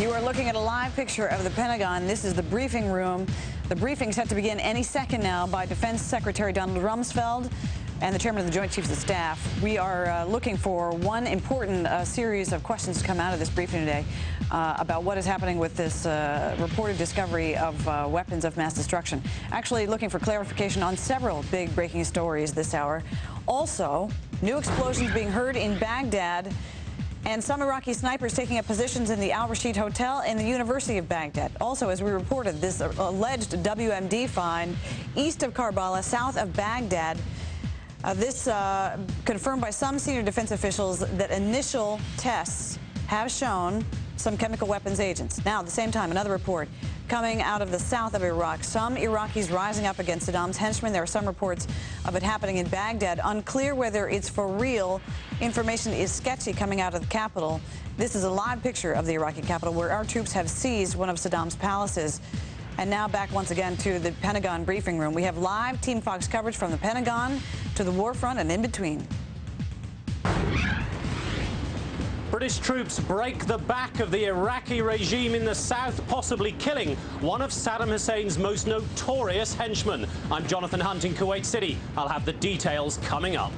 You are looking at a live picture of the Pentagon. This is the briefing room. The briefing set to begin any second now by Defense Secretary Donald Rumsfeld and the Chairman of the Joint Chiefs of Staff. We are looking for one important series of questions to come out of this briefing today about what is happening with this reported discovery of weapons of mass destruction. Actually looking for clarification on several big breaking stories this hour. Also, new explosions being heard in Baghdad and some Iraqi snipers taking up positions in the Al Rashid Hotel and the University of Baghdad. Also, as we reported, this alleged WMD find east of Karbala, south of Baghdad. This confirmed by some senior defense officials that initial tests have shown some chemical weapons agents. Now, at the same time, another report coming out of the south of Iraq. Some Iraqis rising up against Saddam's henchmen. There are some reports of it happening in Baghdad. Unclear whether it's for real. Information is sketchy coming out of the capital. This is a live picture of the Iraqi capital where our troops have seized one of Saddam's palaces. And now back once again to the Pentagon briefing room. We have live Team Fox coverage from the Pentagon to the war front and in between. British troops break the back of the Iraqi regime in the south, possibly killing one of Saddam Hussein's most notorious henchmen. I'm Jonathan Hunt in Kuwait City. I'll have the details coming up.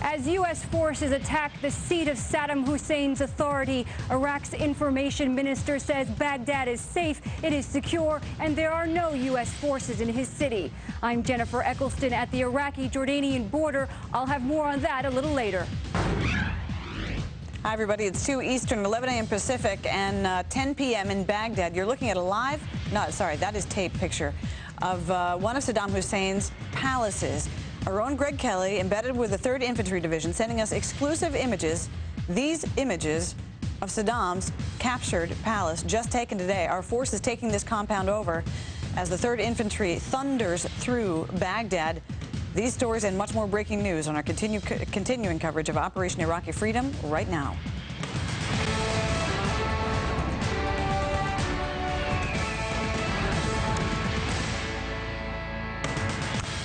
As U.S. forces attack the seat of Saddam Hussein's authority, Iraq's information minister says Baghdad is safe, it is secure, and there are no U.S. forces in his city. I'm Jennifer Eccleston at the Iraqi-Jordanian border. I'll have more on that a little later. Hi, everybody. It's 2 Eastern, 11 a.m. Pacific, and 10 p.m. in Baghdad. You're looking at a live, that is tape picture of one of Saddam Hussein's palaces. Our own Greg Kelly, embedded with the 3rd Infantry Division, sending us exclusive images. These images of Saddam's captured palace just taken today. Our force is taking this compound over as the 3rd Infantry thunders through Baghdad. These stories and much more breaking news on our continuing coverage of Operation Iraqi Freedom right now.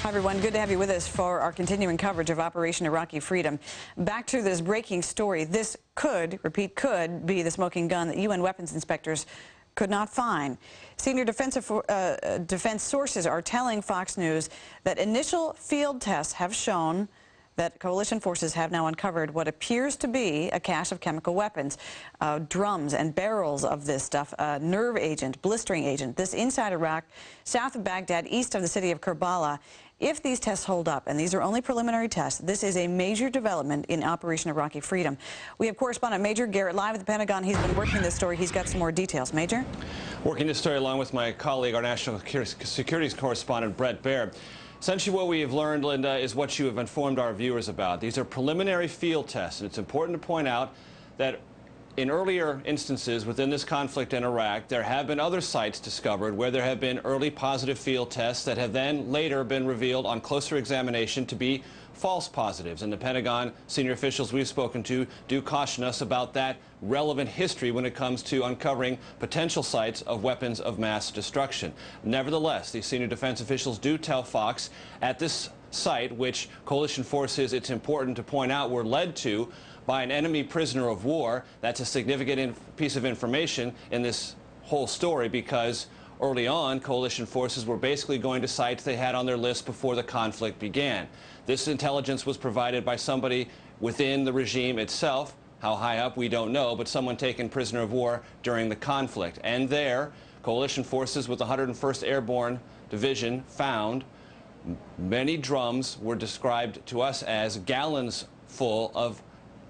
Hi, everyone. Good to have you with us for our continuing coverage of Operation Iraqi Freedom. Back to this breaking story. This could, repeat, could be the smoking gun that UN weapons inspectors could not find. Senior defense sources are telling Fox News that initial field tests have shown that coalition forces have now uncovered what appears to be a cache of chemical weapons, drums and barrels of this stuff, nerve agent, blistering agent. This inside Iraq, south of Baghdad, east of the city of Karbala. If these tests hold up, and these are only preliminary tests, this is a major development in Operation Iraqi Freedom. We have correspondent Major Garrett live at the Pentagon. He's been working this story. He's got some more details. Major? Working this story along with my colleague, our national securities correspondent, Blair. Essentially what we have learned, Linda, is what you have informed our viewers about. These are preliminary field tests, and it's important to point out that in earlier instances within this conflict in Iraq, there have been other sites discovered where there have been early positive field tests that have then later been revealed on closer examination to be false positives. And the Pentagon senior officials we've spoken to do caution us about that relevant history when it comes to uncovering potential sites of weapons of mass destruction. Nevertheless, these senior defense officials do tell Fox at this site, which coalition forces, it's important to point out, were led to by an enemy prisoner of war. That's a significant piece of information in this whole story, because early on, coalition forces were basically going to sites they had on their list before the conflict began. This intelligence was provided by somebody within the regime itself. How high up, we don't know, but someone taken prisoner of war during the conflict. And there, coalition forces with the 101st Airborne Division found many drums were described to us as gallons full of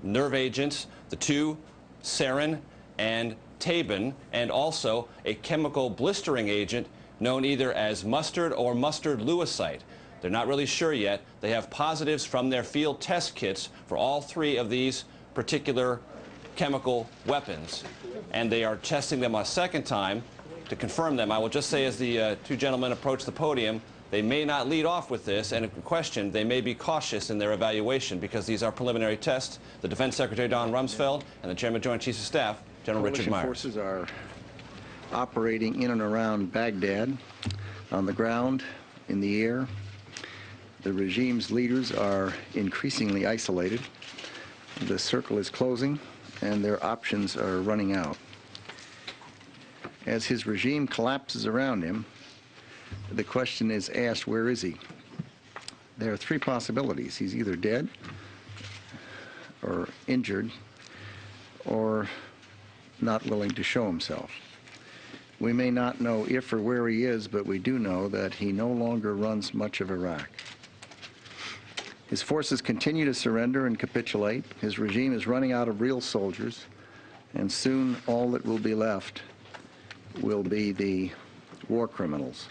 nerve agents, the 2 sarin and tabin, and also a chemical blistering agent known either as mustard or mustard lewisite. They're not really sure yet. They have positives from their field test kits for all 3 of these particular chemical weapons, and they are testing them a second time to confirm them. I will just say, as the 2 gentlemen approach the podium, they may not lead off with this, and if questioned, they may be cautious in their evaluation, because these are preliminary tests. The Defense Secretary, Don Rumsfeld, and the Chairman of Joint Chiefs of Staff, General Richard Myers. Forces are operating in and around Baghdad, on the ground, in the air. The regime's leaders are increasingly isolated. The circle is closing, and their options are running out. As his regime collapses around him, the question is asked, where is he? There are 3 possibilities. He's either dead, or injured, or not willing to show himself. We may not know if or where he is, but we do know that he no longer runs much of Iraq. His forces continue to surrender and capitulate. His regime is running out of real soldiers, and soon all that will be left will be the war criminals.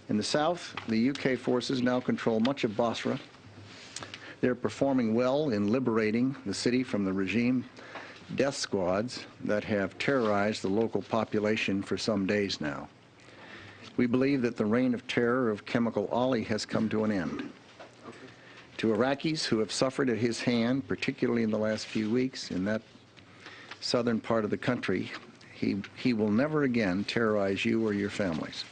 In the south, the UK forces now control much of Basra. They're performing well in liberating the city from the regime death squads that have terrorized the local population for some days now. We believe that the reign of terror of Chemical Ali has come to an end. To Iraqis who have suffered at his hand, particularly in the last few weeks in that southern part of the country, he will never again terrorize you or your families.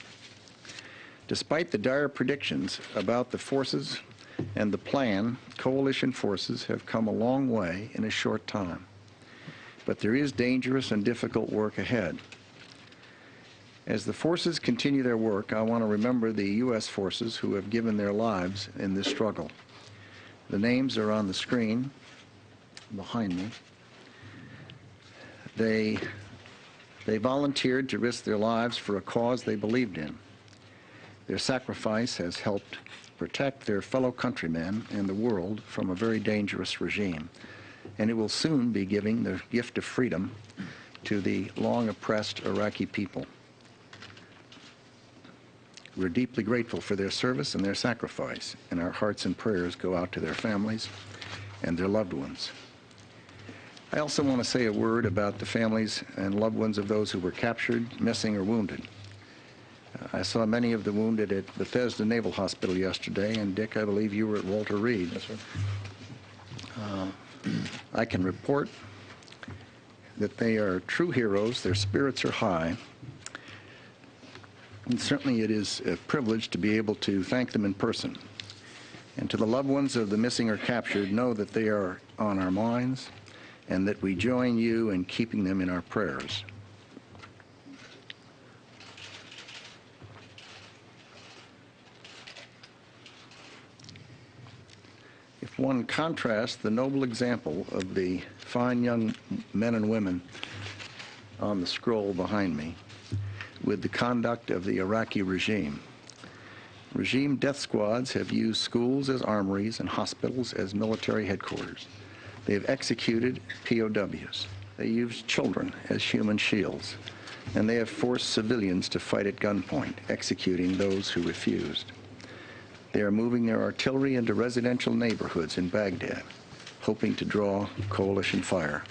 Despite the dire predictions about the forces and the plan, coalition forces have come a long way in a short time. But there is dangerous and difficult work ahead. As the forces continue their work, I want to remember the U.S. forces who have given their lives in this struggle. The names are on the screen behind me. They volunteered to risk their lives for a cause they believed in. Their sacrifice has helped protect their fellow countrymen and the world from a very dangerous regime, and it will soon be giving the gift of freedom to the long oppressed Iraqi people. We're deeply grateful for their service and their sacrifice, and our hearts and prayers go out to their families and their loved ones. I also want to say a word about the families and loved ones of those who were captured, missing, or wounded. I saw many of the wounded at Bethesda Naval Hospital yesterday, and Dick, I believe you were at Walter Reed. Yes, sir. I can report that they are true heroes, their spirits are high, and certainly it is a privilege to be able to thank them in person. And to the loved ones of the missing or captured, know that they are on our minds and that we join you in keeping them in our prayers. If one contrasts the noble example of the fine young men and women on the scroll behind me with the conduct of the Iraqi regime, regime death squads have used schools as armories and hospitals as military headquarters. They have executed POWs. They used children as human shields, and they have forced civilians to fight at gunpoint, executing those who refused. They are moving their artillery into residential neighborhoods in Baghdad, hoping to draw coalition fire.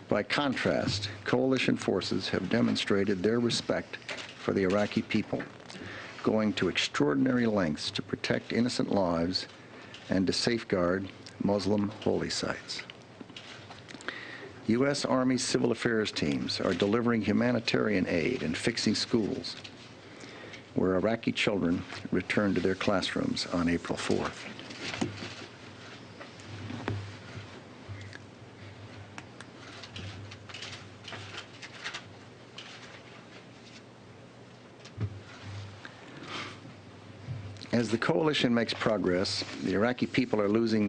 By contrast, coalition forces have demonstrated their respect for the Iraqi people, going to extraordinary lengths to protect innocent lives and to safeguard Muslim holy sites. U.S. Army Civil Affairs teams are delivering humanitarian aid and fixing schools where Iraqi children return to their classrooms on April 4th. As the coalition makes progress, the Iraqi people are losing